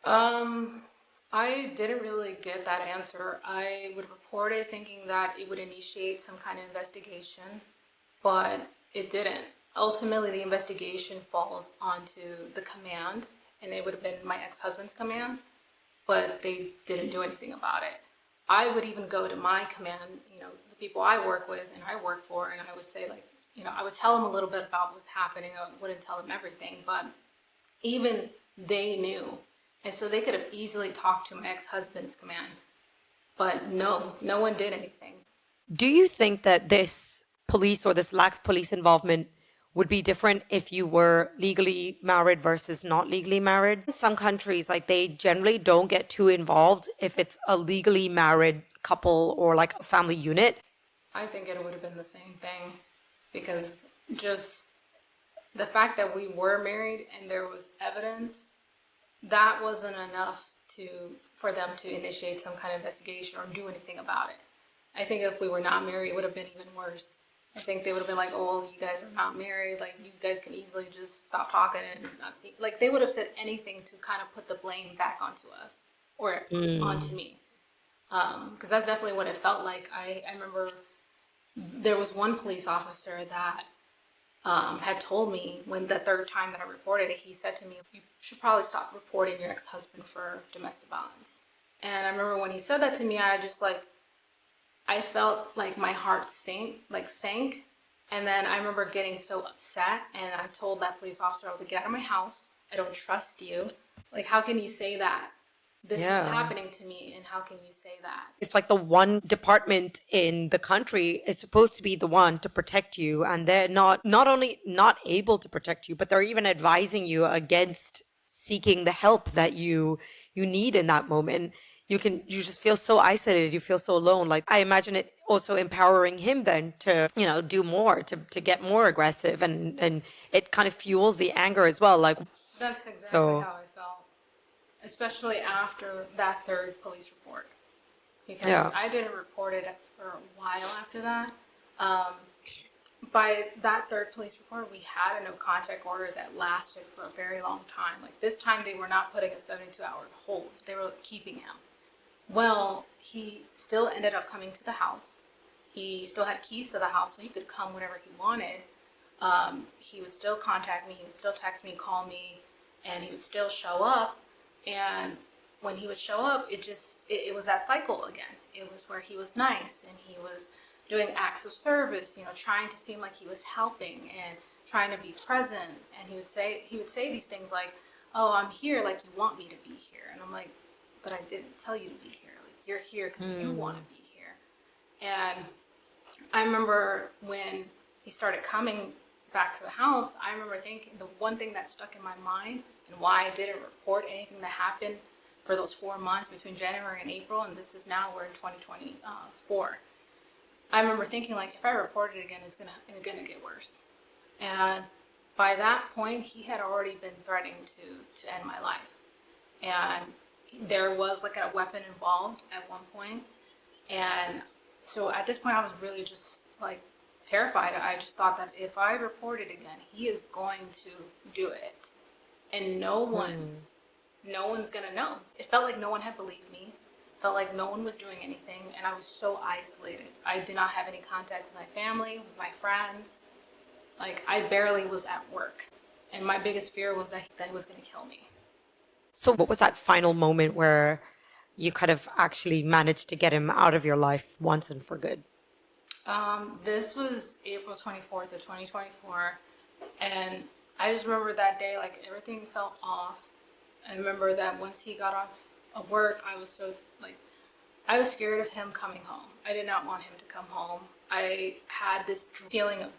I didn't really get that answer. I would report it thinking that it would initiate some kind of investigation, but it didn't. Ultimately, the investigation falls onto the command, and it would have been my ex-husband's command, but they didn't do anything about it. I would even go to my command, the people I work with and I work for, and I would say, like, I would tell them a little bit about what's happening. I wouldn't tell them everything, but even they knew. And so they could have easily talked to my ex-husband's command, but no one did anything. Do you think that this police or this lack of police involvement would be different if you were legally married versus not legally married? In some countries, like, they generally don't get too involved if it's a legally married couple or like a family unit. I think it would have been the same thing because just the fact that we were married and there was evidence, that wasn't enough to for them to initiate some kind of investigation or do anything about it. I think if we were not married, it would have been even worse. I think they would have been like, "Oh, well, you guys are not married. Like, you guys can easily just stop talking and not see." Like, they would have said anything to kind of put the blame back onto us or onto Mm. me, because that's definitely what it felt like. I remember there was one police officer that had told me when the third time that I reported it, he said to me, "You should probably stop reporting your ex-husband for domestic violence." And I remember when he said that to me, I just like I felt like my heart sank. And then I remember getting so upset, and I told that police officer, I was like, "Get out of my house. I don't trust you. Like, how can you say that? This is Yeah. happening to me, and how can you say that?" It's like the one department in the country is supposed to be the one to protect you, and they're not only not able to protect you, but they're even advising you against seeking the help that you need in that moment. You just feel so isolated, you feel so alone. Like, I imagine it also empowering him then to, do more, to get more aggressive, and it kind of fuels the anger as well. Like, That's exactly so how I felt, especially after that third police report, because yeah. I didn't report it for a while after that. Um, by that third police report, we had a no contact order that lasted for a very long time. Like, this time, they were not putting a 72-hour hold, they were keeping him. Well, he still ended up coming to the house. He still had keys to the house, so he could come whenever he wanted. He would still contact me, he would still text me, call me, and he would still show up. And when he would show up, it was that cycle again. It was where he was nice and he was doing acts of service, trying to seem like he was helping and trying to be present. And he would say these things like, "Oh, I'm here like you want me to be here," and I'm like, "But I didn't tell you to be here. Like, you're here because you want Mm. to be here." And I remember when he started coming back to the house, I remember thinking the one thing that stuck in my mind and why I didn't report anything that happened for those 4 months between January and April, and this is now we're in 2024. I remember thinking like, if I report it again, it's gonna get worse. And by that point, he had already been threatening to end my life, and there was like a weapon involved at one point. And so at this point, I was really just like terrified. I just thought that if I report it again, he is going to do it. And Mm. no one's gonna know. It felt like no one had believed me. It felt like no one was doing anything. And I was so isolated. I did not have any contact with my family, with my friends. Like, I barely was at work. And my biggest fear was that he was gonna kill me. So what was that final moment where you kind of actually managed to get him out of your life once and for good? This was April 24th of 2024. And I just remember that day, like, everything felt off. I remember that once he got off of work, I was so, like, I was scared of him coming home. I did not want him to come home. I had this feeling of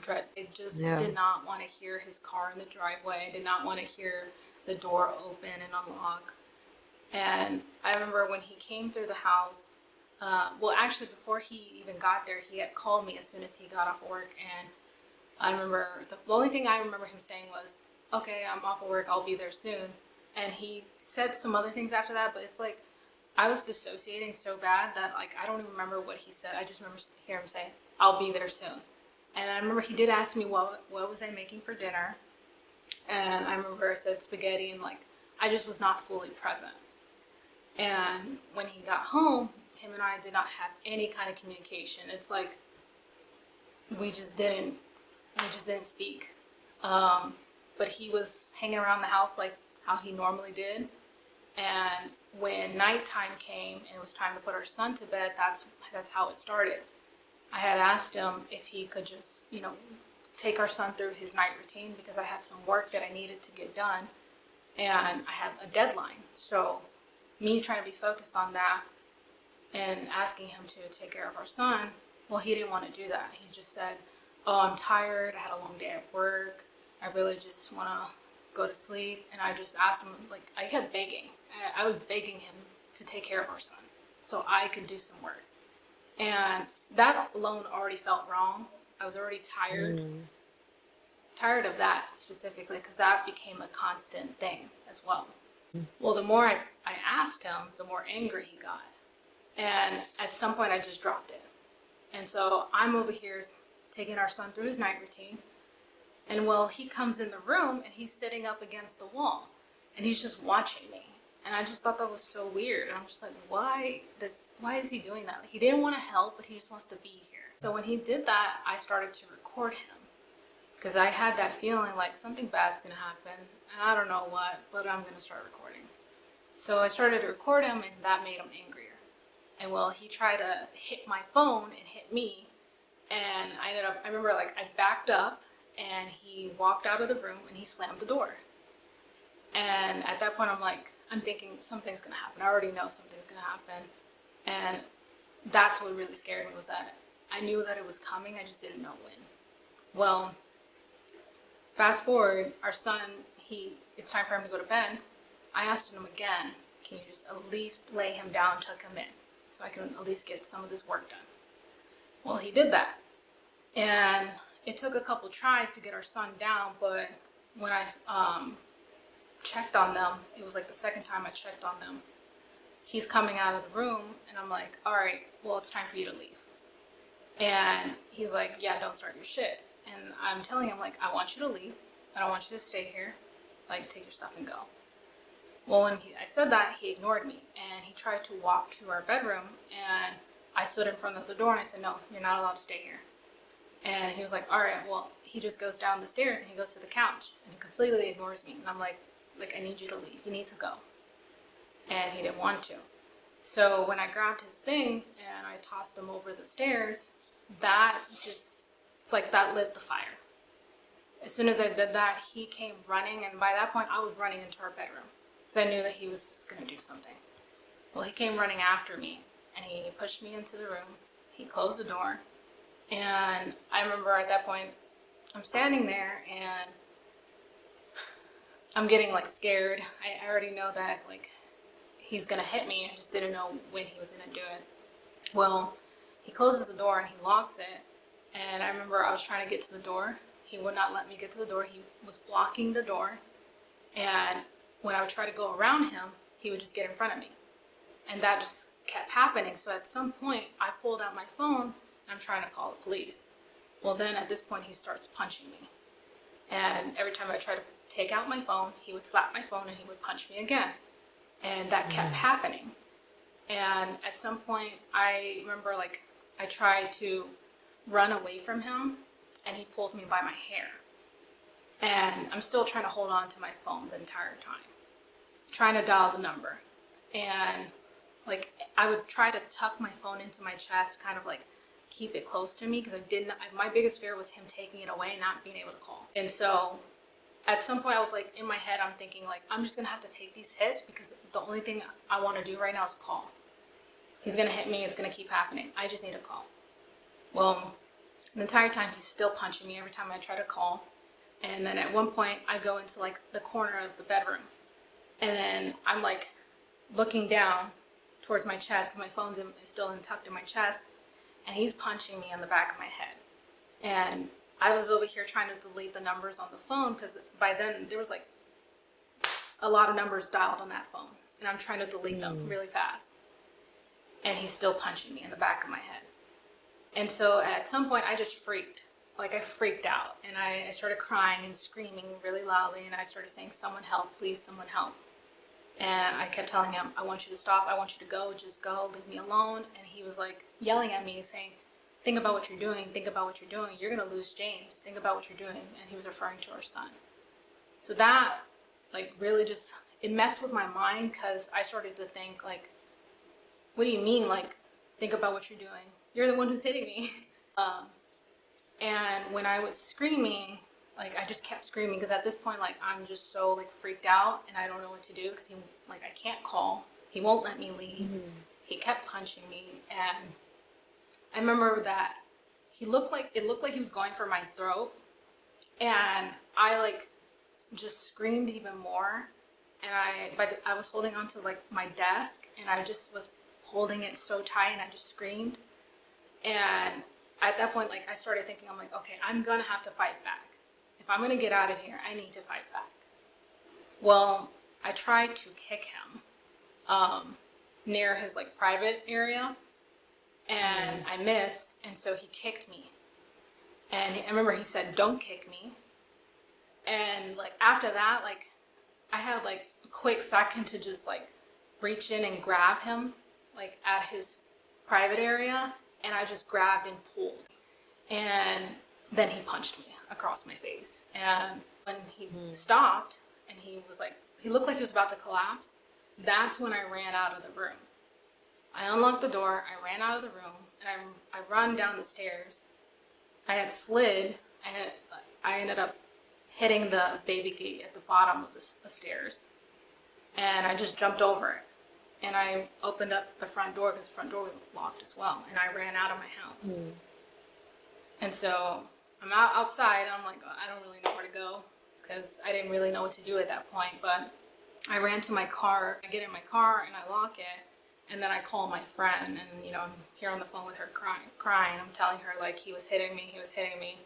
dread. I just Yeah. did not want to hear his car in the driveway. I did not want to hear the door open and unlock. And I remember when he came through the house, well, actually, before he even got there, he had called me as soon as he got off work. And I remember the only thing I remember him saying was, "Okay, I'm off of work. I'll be there soon." And he said some other things after that, but it's like I was dissociating so bad that like I don't even remember what he said. I just remember hearing him say, "I'll be there soon." And I remember he did ask me what was I making for dinner, and I remember I said spaghetti, and like I just was not fully present. And when he got home, him and I did not have any kind of communication. It's like we just didn't we just didn't speak. Um, but he was hanging around the house like how he normally did. And when nighttime came and it was time to put our son to bed, that's how it started. I had asked him if he could just, take our son through his night routine because I had some work that I needed to get done and I had a deadline. So me trying to be focused on that and asking him to take care of our son, well, he didn't want to do that. He just said, "Oh, I'm tired. I had a long day at work. I really just want to go to sleep." And I just asked him, like, I kept begging. I was begging him to take care of our son so I could do some work. And that alone already felt wrong. I was already Mm. tired of that specifically, because that became a constant thing as well. Well, the more I asked him, the more angry he got. And at some point, I just dropped it. And so I'm over here taking our son through his night routine. And well, he comes in the room and he's sitting up against the wall and he's just watching me. And I just thought that was so weird. And I'm just like, why is he doing that? Like, he didn't want to help, but he just wants to be here. So when he did that, I started to record him because I had that feeling like something bad's going to happen. And I don't know what, but I'm going to start recording. So I started to record him and that made him angrier. And well, he tried to hit my phone and hit me. And I remember like I backed up and he walked out of the room and he slammed the door. And at that point, I'm thinking something's gonna happen. I already know something's gonna happen. And that's what really scared me, was that I knew that it was coming, I just didn't know when. Well, fast forward, our son, it's time for him to go to bed. I asked him again, can you just at least lay him down, tuck him in, so I can at least get some of this work done? Well, he did that. And it took a couple tries to get our son down, but when I checked on them, it was like the second time I checked on them, he's coming out of the room and I'm like, all right, well, it's time for you to leave. And he's like, yeah, don't start your shit. And I'm telling him, like, I want you to leave. I don't want you to stay here. Like, take your stuff and go. Well, when I said that, he ignored me and he tried to walk to our bedroom, and I stood in front of the door and I said, no, you're not allowed to stay here. And he was like, all right, well, he just goes down the stairs and he goes to the couch and he completely ignores me. And I'm like, I need you to leave. You need to go. And he didn't want to. So when I grabbed his things and I tossed them over the stairs, that just, it's like that lit the fire. As soon as I did that, he came running, and by that point, I was running into our bedroom because I knew that he was going to do something. Well, he came running after me, and he pushed me into the room. He closed the door, and I remember at that point, I'm standing there, and I'm getting like scared. I already know that like he's going to hit me. I just didn't know when he was going to do it. Well, he closes the door and he locks it, and I remember I was trying to get to the door. He would not let me get to the door. He was blocking the door. And when I would try to go around him, he would just get in front of me. And that just kept happening. So at some point, I pulled out my phone and I'm trying to call the police. Well, then at this point, he starts punching me. And every time I tried to take out my phone, he would slap my phone and he would punch me again. And that kept happening. And at some point, I remember like I tried to run away from him and he pulled me by my hair. And I'm still trying to hold on to my phone the entire time, trying to dial the number. And like I would try to tuck my phone into my chest, kind of like keep it close to me, because my biggest fear was him taking it away and not being able to call. And so at some point I was like, in my head, I'm thinking like, I'm just gonna have to take these hits because the only thing I want to do right now is call. He's gonna hit me, it's gonna keep happening. I just need to call. Well, the entire time he's still punching me every time I try to call. And then at one point I go into like the corner of the bedroom, and then I'm like looking down towards my chest because my phone's still tucked in my chest, and he's punching me on the back of my head. And I was over here trying to delete the numbers on the phone because by then there was like a lot of numbers dialed on that phone, and I'm trying to delete them really fast. And he's still punching me in the back of my head. And so at some point I just freaked. Like I freaked out and I started crying and screaming really loudly, and I started saying, someone help, please, someone help. And I kept telling him, I want you to stop, I want you to go, just go, leave me alone. And he was like yelling at me saying, think about what you're doing, think about what you're doing, you're gonna lose James, think about what you're doing. And he was referring to our son. So that like really just, it messed with my mind, because I started to think like, what do you mean, like, think about what you're doing? You're the one who's hitting me. And when I was screaming, like I just kept screaming because at this point, like I'm just so like freaked out and I don't know what to do because I can't call. He won't let me leave. He kept punching me, and I remember that it looked like he was going for my throat, and I like just screamed even more, and I was holding onto like my desk, and I just was holding it so tight, and I just screamed. And at that point, like I started thinking, I'm like, okay, I'm gonna have to fight back. If I'm gonna get out of here, I need to fight back. Well, I tried to kick him near his like private area, and I missed, and so he kicked me. And I remember he said, "Don't kick me." And like after that, like I had like a quick second to just like reach in and grab him, like at his private area, and I just grabbed and pulled. And then he punched me across my face. And when he stopped and he was like, he looked like he was about to collapse, that's when I ran out of the room. I unlocked the door, I ran out of the room, and I run down the stairs. I had slid, and I ended up hitting the baby gate at the bottom of the stairs. And I just jumped over it. And I opened up the front door because the front door was locked as well. And I ran out of my house. And so I'm outside, and I'm like, oh, I don't really know where to go because I didn't really know what to do at that point. But I ran to my car. I get in my car and I lock it, and then I call my friend, and I'm here on the phone with her crying. I'm telling her like he was hitting me,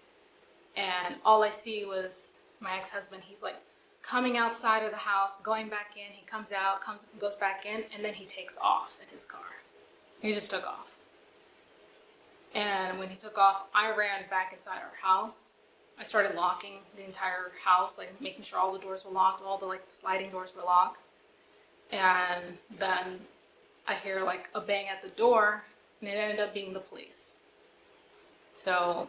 and all I see was my ex-husband. He's like coming outside of the house, going back in. He comes out, goes back in, and then he takes off in his car. He just took off. And when he took off, I ran back inside our house. I started locking the entire house, like making sure all the doors were locked, all the like sliding doors were locked. And then I hear like a bang at the door, and it ended up being the police. So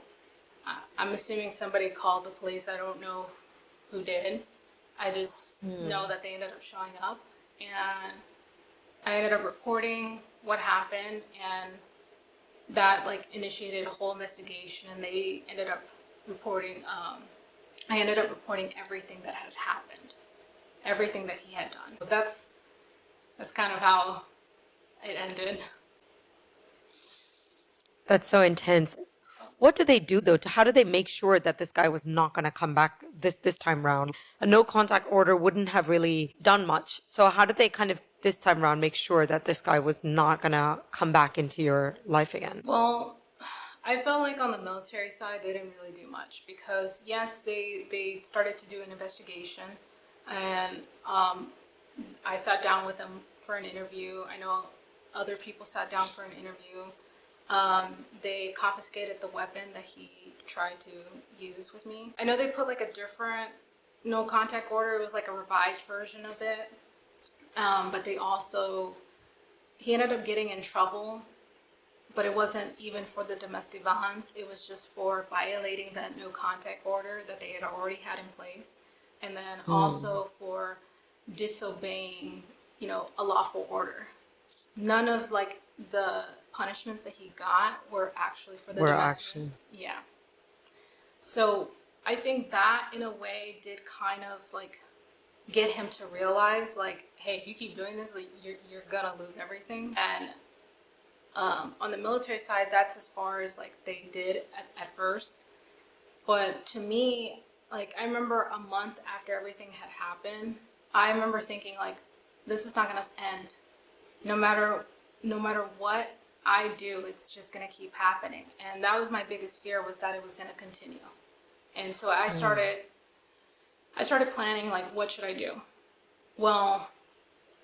I'm assuming somebody called the police. I don't know who did. I just know that they ended up showing up, and I ended up reporting what happened, and that like initiated a whole investigation, and they ended up reporting I ended up reporting everything that had happened, everything that he had done. But that's kind of how it ended. That's so intense. What did they do though? How did they make sure that this guy was not going to come back this time round? A no contact order wouldn't have really done much. So how did they kind of this time round make sure that this guy was not going to come back into your life again? Well, I felt like on the military side they didn't really do much because yes, they started to do an investigation, and I sat down with them for an interview. I know other people sat down for an interview. They confiscated the weapon that he tried to use with me. I know they put like a different no contact order. It was like a revised version of it. But they also, he ended up getting in trouble, but it wasn't even for the domestic violence. It was just for violating that no contact order that they had already had in place. And then also for disobeying, a lawful order. None of like the punishments that he got were actually for the domestic. Yeah. So I think that in a way did kind of like get him to realize like, hey, if you keep doing this, like you're gonna lose everything. And on the military side, that's as far as like they did at first. But to me, like I remember a month after everything had happened, I remember thinking like, this is not gonna end. No matter what I do, it's just gonna keep happening. And that was my biggest fear, was that it was gonna continue. And so I started planning like, what should I do? Well,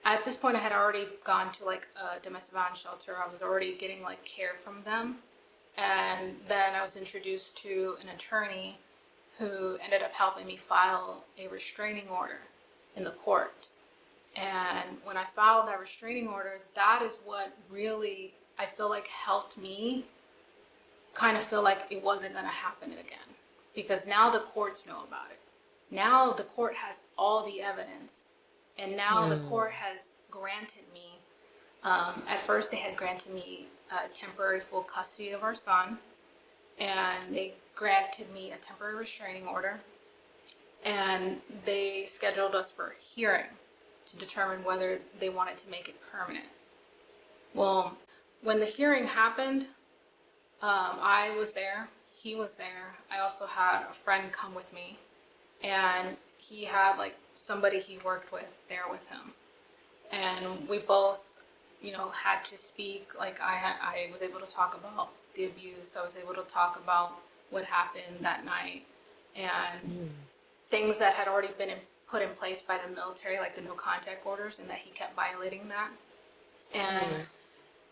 at this point I had already gone to like a domestic violence shelter. I was already getting like care from them. And then I was introduced to an attorney who ended up helping me file a restraining order in the court. And when I filed that restraining order, that is what really, I feel like, helped me kind of feel like it wasn't going to happen again. Because now the courts know about it. Now the court has all the evidence. And now the court has granted me, at first they had granted me temporary full custody of our son. And they granted me a temporary restraining order. And they scheduled us for a hearing to determine whether they wanted to make it permanent. Well, when the hearing happened, I was there, he was there. I also had a friend come with me, and he had like somebody he worked with there with him. And we both had to speak. Like I was able to talk about the abuse. I was able to talk about what happened that night and Mm. things that had already been put in place by the military, like the no contact orders, and that he kept violating that. And Mm.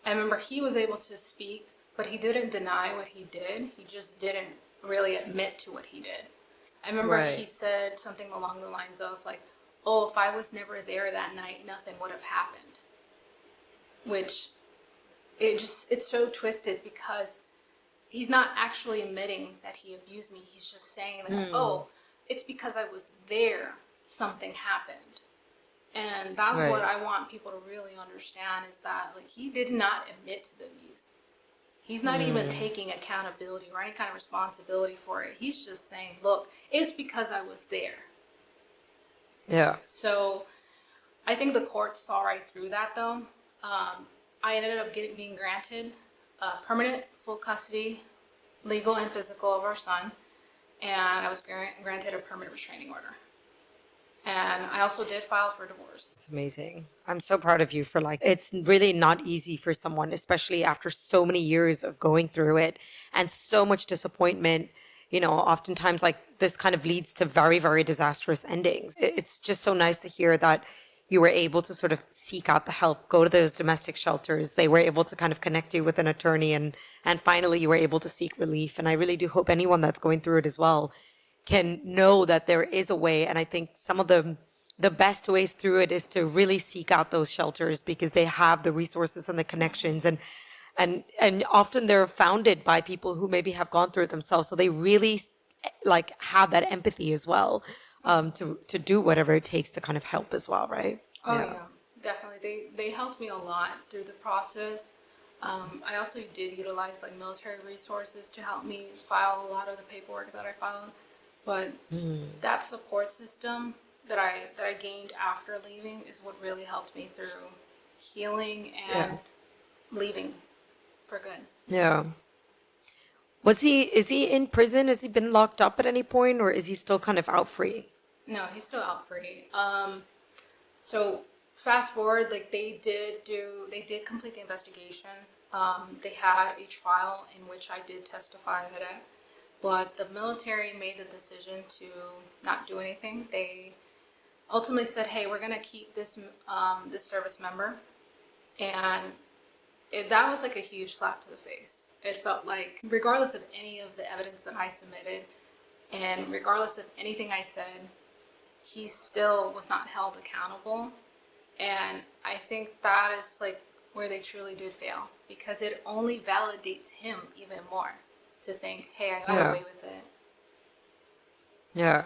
I remember he was able to speak, but he didn't deny what he did. He just didn't really admit to what he did. I remember he Right. said something along the lines of like, "Oh, if I was never there that night, nothing would have happened." Which it's so twisted because he's not actually admitting that he abused me. He's just saying that, Mm. "Oh, it's because I was there, something happened." And that's what Right. I want people to really understand is that like he did not admit to the abuse. He's not even Mm. taking accountability or any kind of responsibility for it. He's just saying, "Look, it's because I was there." Yeah. So I think the court saw right through that, though. I ended up being granted permanent full custody, legal and physical, of our son, and I was granted a permanent restraining order. And I also did file for divorce. It's amazing. I'm so proud of you for like, it's really not easy for someone, especially after so many years of going through it and so much disappointment. Oftentimes like this kind of leads to very, very disastrous endings. It's just so nice to hear that you were able to sort of seek out the help, go to those domestic shelters. They were able to kind of connect you with an attorney and finally you were able to seek relief. And I really do hope anyone that's going through it as well can know that there is a way. And I think some of the best ways through it is to really seek out those shelters because they have the resources and the connections and often they're founded by people who maybe have gone through it themselves. So they really like have that empathy as well, to do whatever it takes to kind of help as well, right? Oh Yeah. yeah, definitely. They helped me a lot through the process. I also did utilize like military resources to help me file a lot of the paperwork that I filed. But Mm. that support system that I gained after leaving is what really helped me through healing Yeah. and leaving for good. Yeah. Is he in prison? Has he been locked up at any point or is he still kind of out free? No, he's still out free. So fast forward, like they did complete the investigation. They had a trial in which I did testify at it, but the military made the decision to not do anything. They ultimately said, "Hey, we're gonna keep this service member," and that was like a huge slap to the face. It felt like, regardless of any of the evidence that I submitted, and regardless of anything I said, he still was not held accountable. And I think that is like where they truly did fail because it only validates him even more to think, hey, I got Yeah. away with it. Yeah.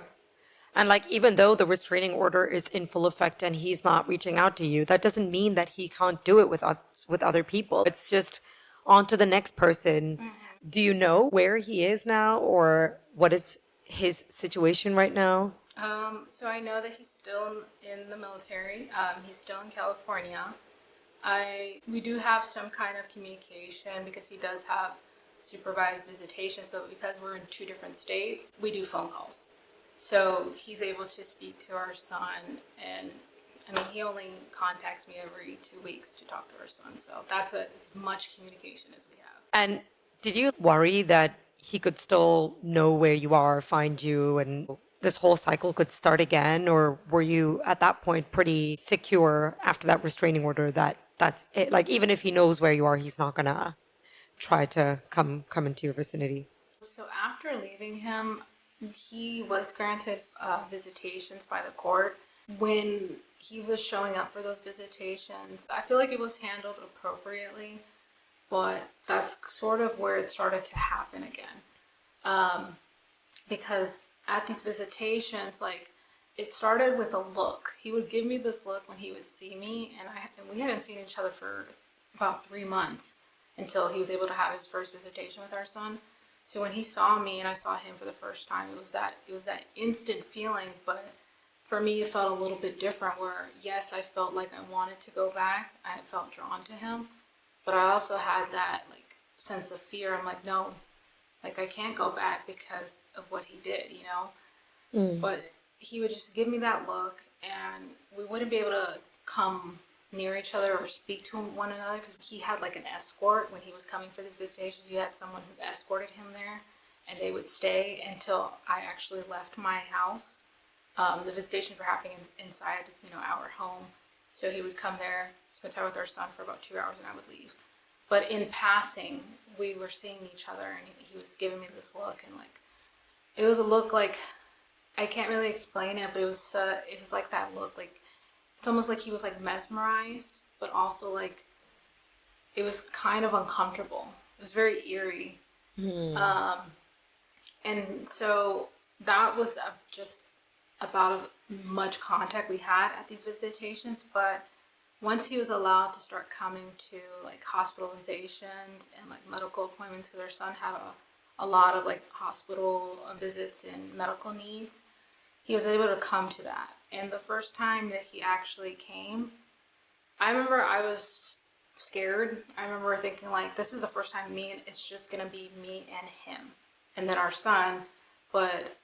And like, even though the restraining order is in full effect and he's not reaching out to you, that doesn't mean that he can't do it with us, with other people. It's just on to the next person. Mm-hmm. Do you know where he is now or what is his situation right now? So I know that he's still in the military. He's still in California. We do have some kind of communication because he does have supervised visitations, but because we're in two different states, we do phone calls. So he's able to speak to our son, and I mean, he only contacts me every 2 weeks to talk to our son. So that's as much communication as we have. And did you worry that he could still know where you are, find you, and this whole cycle could start again? Or were you at that point pretty secure after that restraining order that that's it? Like, even if he knows where you are, he's not gonna try to come into your vicinity. So after leaving him, he was granted visitations by the court. When he was showing up for those visitations, I feel like it was handled appropriately, but that's sort of where it started to happen again. Um, because at these visitations, like it started with a look. He would give me this look when he would see me, and we hadn't seen each other for about 3 months until he was able to have his first visitation with our son. So when he saw me and I saw him for the first time, it was that instant feeling. But for me, it felt a little bit different. Where yes, I felt like I wanted to go back. I felt drawn to him, but I also had that like sense of fear. I'm like, no, like I can't go back because of what he did. Mm. But he would just give me that look, and we wouldn't be able to come near each other or speak to one another, because he had like an escort when he was coming for these visitations. You had someone who escorted him there, and they would stay until I actually left my house. The visitations were happening inside, our home. So he would come there, spend time with our son for about 2 hours, and I would leave. But in passing, we were seeing each other, and he was giving me this look, and like it was a look like I can't really explain it, but it was like that look, like it's almost like he was like mesmerized, but also like it was kind of uncomfortable. It was very eerie. Um, and so that was just about as much contact we had at these visitations. But once he was allowed to start coming to like hospitalizations and like medical appointments, because our son had a lot of like hospital visits and medical needs, he was able to come to that. And the first time that he actually came, I remember I was scared. I remember thinking like, this is the first time it's just gonna be me and him, and then our son. But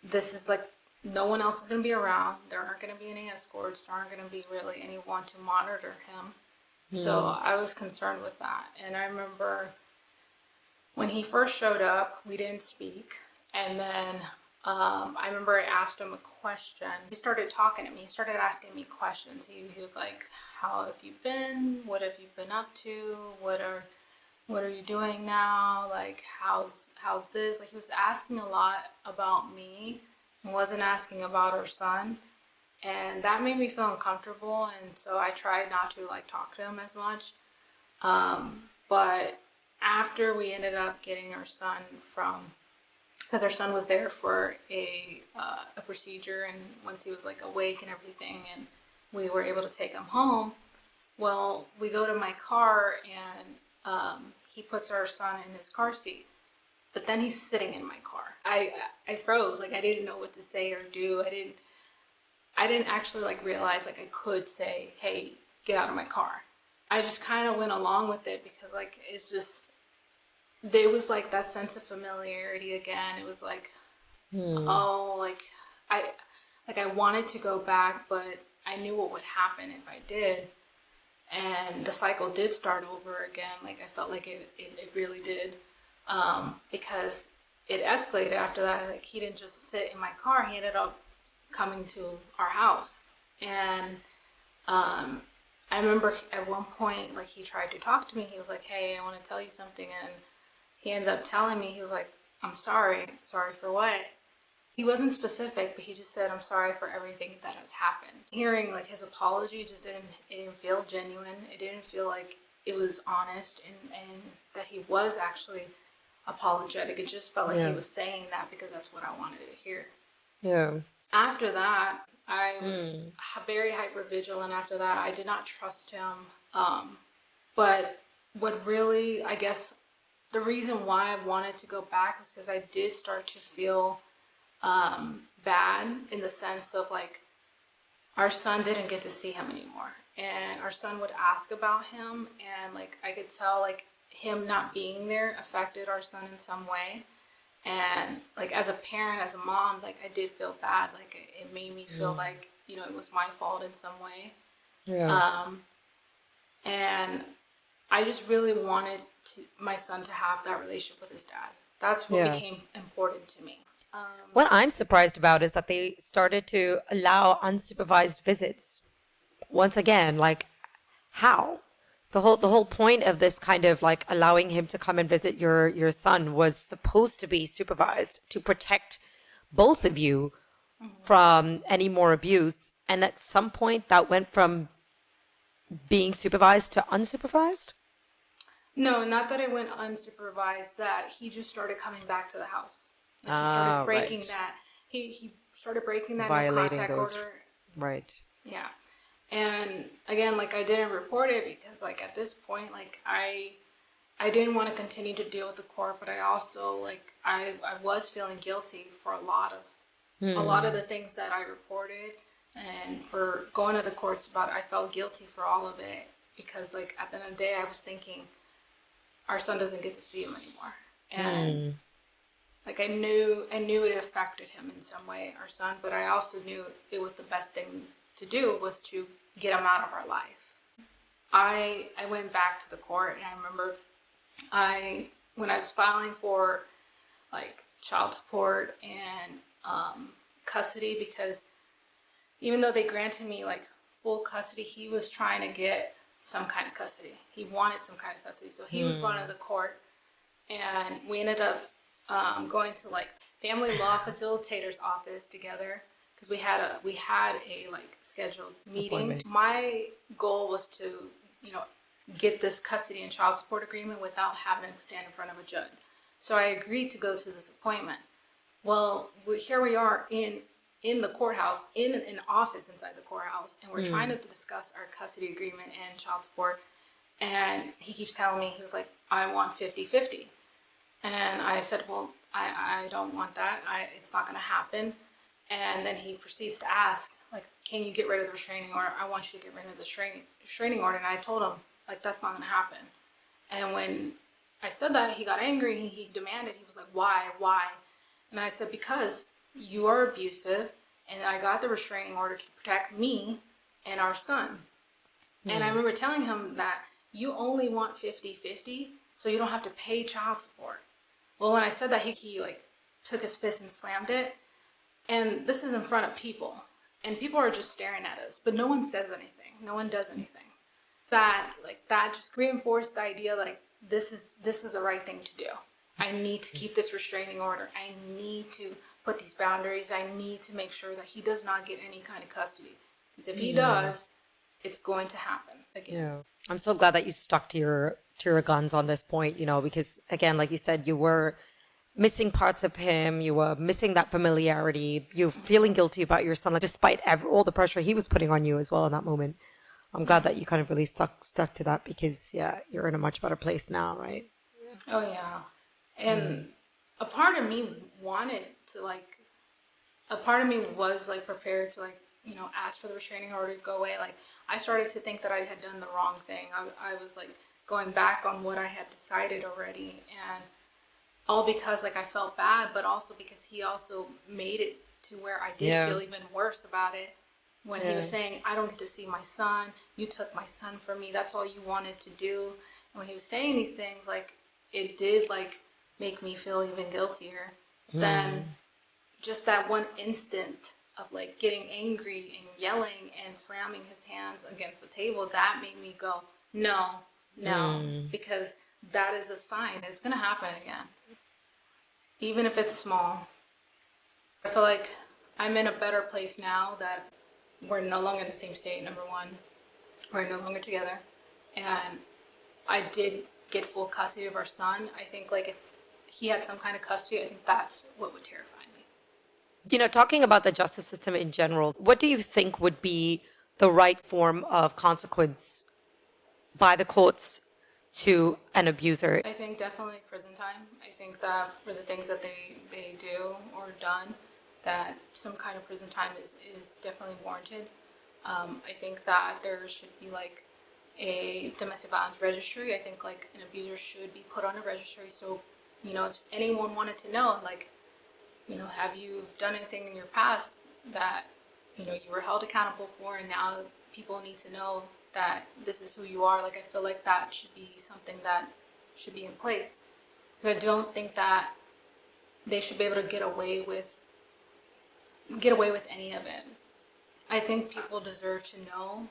this is like, no one else is gonna be around. There aren't gonna be any escorts. There aren't gonna be really anyone to monitor him. So I was concerned with that. And I remember when he first showed up, we didn't speak. And then I remember I asked him a question. He started talking to me. He started asking me questions. He was like, "How have you been? What have you been up to? What are you doing now? Like, how's this?" Like, he was asking a lot about me. He wasn't asking about our son. And that made me feel uncomfortable. And so I tried not to like talk to him as much. But after we ended up getting our son because our son was there for a procedure, and once he was like awake and everything, and we were able to take him home. Well, we go to my car, and he puts our son in his car seat, but then he's sitting in my car. I froze, like I didn't know what to say or do. I didn't actually like realize like I could say, "Hey, get out of my car." I just kind of went along with it because like it's just there was like that sense of familiarity again. It was like, oh, I I wanted to go back, but I knew what would happen if I did. And the cycle did start over again. Like I felt like it really did. Because it escalated after that. Like he didn't just sit in my car, he ended up coming to our house. And I remember at one point, like he tried to talk to me. He was like, "Hey, I want to tell you something." And he ended up telling me, he was like, "I'm sorry." "Sorry for what?" He wasn't specific, but he just said, "I'm sorry for everything that has happened." Hearing like his apology just it didn't feel genuine. It didn't feel like it was honest, and that he was actually apologetic. It just felt like he was saying that because that's what I wanted to hear. Yeah. After that, I was very hyper vigilant. After that, I did not trust him. But what really, I guess, the reason why I wanted to go back was because I did start to feel bad, in the sense of like our son didn't get to see him anymore, and our son would ask about him, and like I could tell like him not being there affected our son in some way. And like as a parent, as a mom, like I did feel bad. Like it made me feel like it was my fault in some way. Yeah. And I just really wanted my son to have that relationship with his dad. That's what Yeah. became important to me. What I'm surprised about is that they started to allow unsupervised visits. Once again, like how? The whole point of this kind of like allowing him to come and visit your son was supposed to be supervised to protect both of you from any more abuse. And at some point that went from being supervised to unsupervised? No, not that it went unsupervised. That he just started coming back to the house. Like he started Ah, breaking right. that. He started breaking that no Violating contact those. order. Right. Yeah. And again, like I didn't report it because like at this point, like I didn't want to continue to deal with the court, but I also like I was feeling guilty for a lot of the things that I reported, and for going to the courts about it. I felt guilty for all of it because like at the end of the day, I was thinking our son doesn't get to see him anymore, and like I knew it affected him in some way, our son, but I also knew it was the best thing to do was to get him out of our life. I went back to the court, and I remember I when I was filing for like child support and custody, because even though they granted me like full custody, he was trying to get some kind of custody. He wanted some kind of custody, so he was going to the court, and we ended up going to like family law facilitator's office together because we had a like scheduled meeting. Appointment. My goal was to, you know, get this custody and child support agreement without having to stand in front of a judge. So I agreed to go to this appointment. Well, here we are in the courthouse, in an office inside the courthouse, and we're trying to discuss our custody agreement and child support. And he keeps telling me, he was like, I want 50-50. And I said, well, I don't want that. It's not going to happen. And then he proceeds to ask, like, can you get rid of the restraining order? I want you to get rid of the restraining order. And I told him, like, that's not going to happen. And when I said that, he got angry. He demanded, he was like, why? And I said, because you are abusive, and I got the restraining order to protect me and our son. And I remember telling him that you only want 50-50, so you don't have to pay child support. Well, when I said that, he like took his fist and slammed it. And this is in front of people. And people are just staring at us, but no one says anything. No one does anything. That just reinforced the idea, like, this is the right thing to do. I need to keep this restraining order. I need to put these boundaries. I need to make sure that he does not get any kind of custody. Because if he does, it's going to happen again. Yeah. I'm so glad that you stuck to your guns on this point, you know, because again, like you said, you were missing parts of him, you were missing that familiarity, you're feeling guilty about your son, like, despite all the pressure he was putting on you as well in that moment. I'm glad that you kind of really stuck to that, because yeah, you're in a much better place now, right? Oh yeah. And a part of me wanted to a part of me was like prepared to, like, you know, ask for the restraining order to go away. Like, I started to think that I had done the wrong thing. I was like going back on what I had decided already, and all because like I felt bad, but also because he also made it to where I did feel even worse about it when he was saying, I don't get to see my son, you took my son from me, that's all you wanted to do. And when he was saying these things, like, it did like make me feel even guiltier. Then just that one instant of like getting angry and yelling and slamming his hands against the table, that made me go, no, because that is a sign that it's going to happen again, even if it's small. I feel like I'm in a better place now that we're no longer in the same state. Number one, we're no longer together, and I did get full custody of our son. I think like if he had some kind of custody, I think that's what would terrify me. You know, talking about the justice system in general, what do you think would be the right form of consequence by the courts to an abuser? I think definitely prison time. I think that for the things that they do or done, that some kind of prison time is definitely warranted. I think that there should be like a domestic violence registry. I think like an abuser should be put on a registry, so, you know, if anyone wanted to know, like, you know, have you done anything in your past that, you know, you were held accountable for, and now people need to know that this is who you are. Like, I feel like that should be something that should be in place, because I don't think that they should be able to get away with any of it. I think people deserve to know,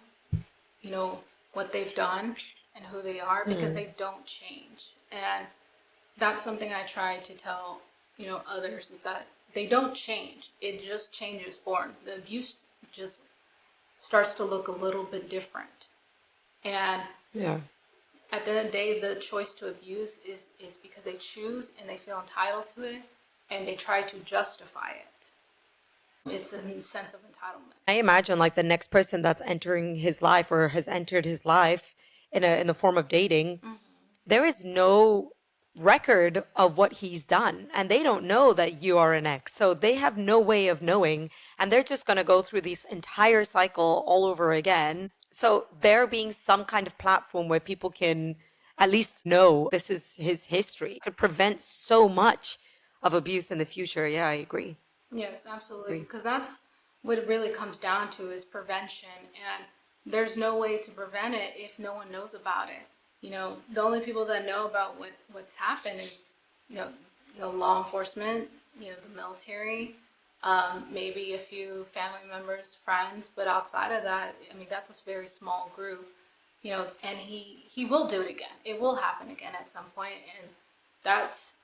you know, what they've done and who they are, because they don't change. And that's something I try to tell, you know, others, is that they don't change. It just changes form. The abuse just starts to look a little bit different. And at the end of the day, the choice to abuse is because they choose and they feel entitled to it, and they try to justify it. It's a sense of entitlement. I imagine like the next person that's entering his life or has entered his life in the form of dating, there is no record of what he's done, and they don't know that you are an ex, so they have no way of knowing, and they're just going to go through this entire cycle all over again. So there being some kind of platform where people can at least know this is his history could prevent so much of abuse in the future. Yeah, I agree. Yes, absolutely. Because that's what it really comes down to, is prevention. And there's no way to prevent it if no one knows about it. The only people that know about what's happened is, law enforcement, the military, maybe a few family members, friends, but outside of that, I mean, that's a very small group, and he will do it again. It will happen again at some point, and that's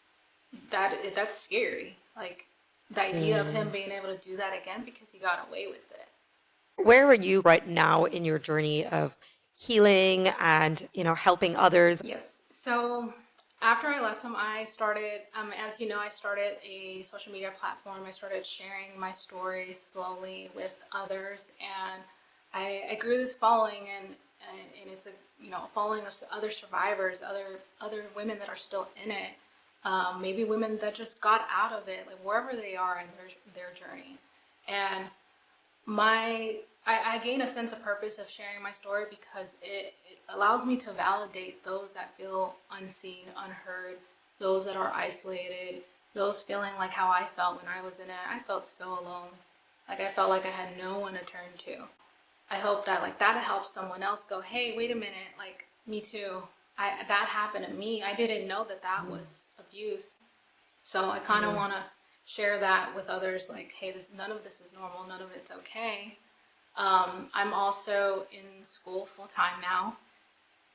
scary. Like, the idea of him being able to do that again because he got away with it. Where are you right now in your journey of healing and, helping others? Yes. So after I left him, I started, as you know, I started a social media platform. I started sharing my story slowly with others, and I grew this following, and it's a following of other survivors, other women that are still in it, maybe women that just got out of it, like wherever they are in their journey, and I gain a sense of purpose of sharing my story because it allows me to validate those that feel unseen, unheard, those that are isolated, those feeling like how I felt when I was in it. I felt so alone. Like, I felt like I had no one to turn to. I hope that that helps someone else go, hey, wait a minute, like, me too. That happened to me. I didn't know that was abuse. So I kind of want to share that with others, like, hey, none of this is normal, none of it's okay. I'm also in school full time now,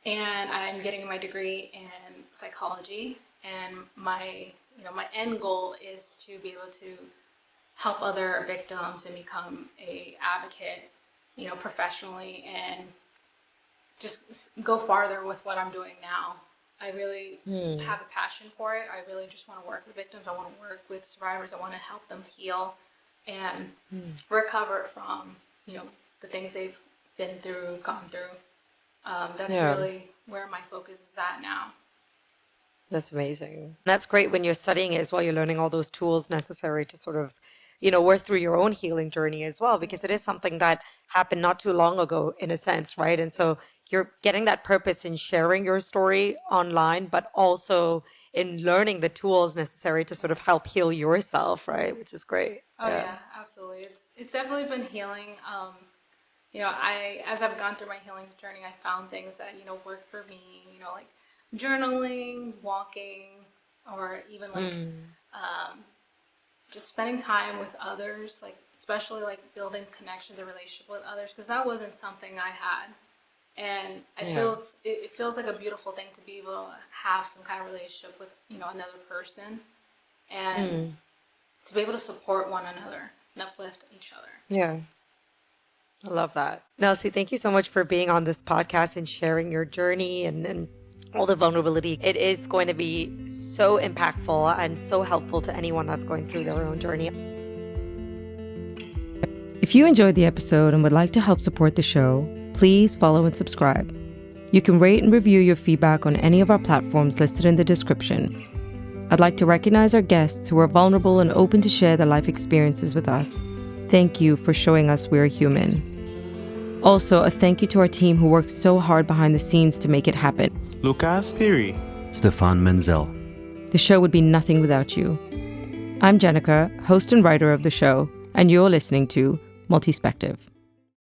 and I'm getting my degree in psychology. And my end goal is to be able to help other victims and become a advocate, professionally, and just go farther with what I'm doing now. I really have a passion for it. I really just want to work with victims. I want to work with survivors. I want to help them heal and recover from, the things they've gone through. That's really where my focus is at now. That's amazing. That's great when you're studying it as well. You're learning all those tools necessary to sort of, work through your own healing journey as well, because it is something that happened not too long ago, in a sense, right? And so you're getting that purpose in sharing your story online, but also in learning the tools necessary to sort of help heal yourself, right? Which is great. Oh yeah, absolutely. It's definitely been healing. As I've gone through my healing journey, I found things that, work for me, like journaling, walking, or even like just spending time with others, like especially like building connections and relationship with others, because that wasn't something I had. And it feels like a beautiful thing to be able to have some kind of relationship with, another person, and to be able to support one another and uplift each other. Yeah. I love that. Nelsy, thank you so much for being on this podcast and sharing your journey and all the vulnerability. It is going to be so impactful and so helpful to anyone that's going through their own journey. If you enjoyed the episode and would like to help support the show, please follow and subscribe. You can rate and review your feedback on any of our platforms listed in the description. I'd like to recognize our guests who are vulnerable and open to share their life experiences with us. Thank you for showing us we're human. Also, a thank you to our team who worked so hard behind the scenes to make it happen. Lucas Piri, Stefan Menzel. The show would be nothing without you. I'm Jenica, host and writer of the show, and you're listening to Multispective.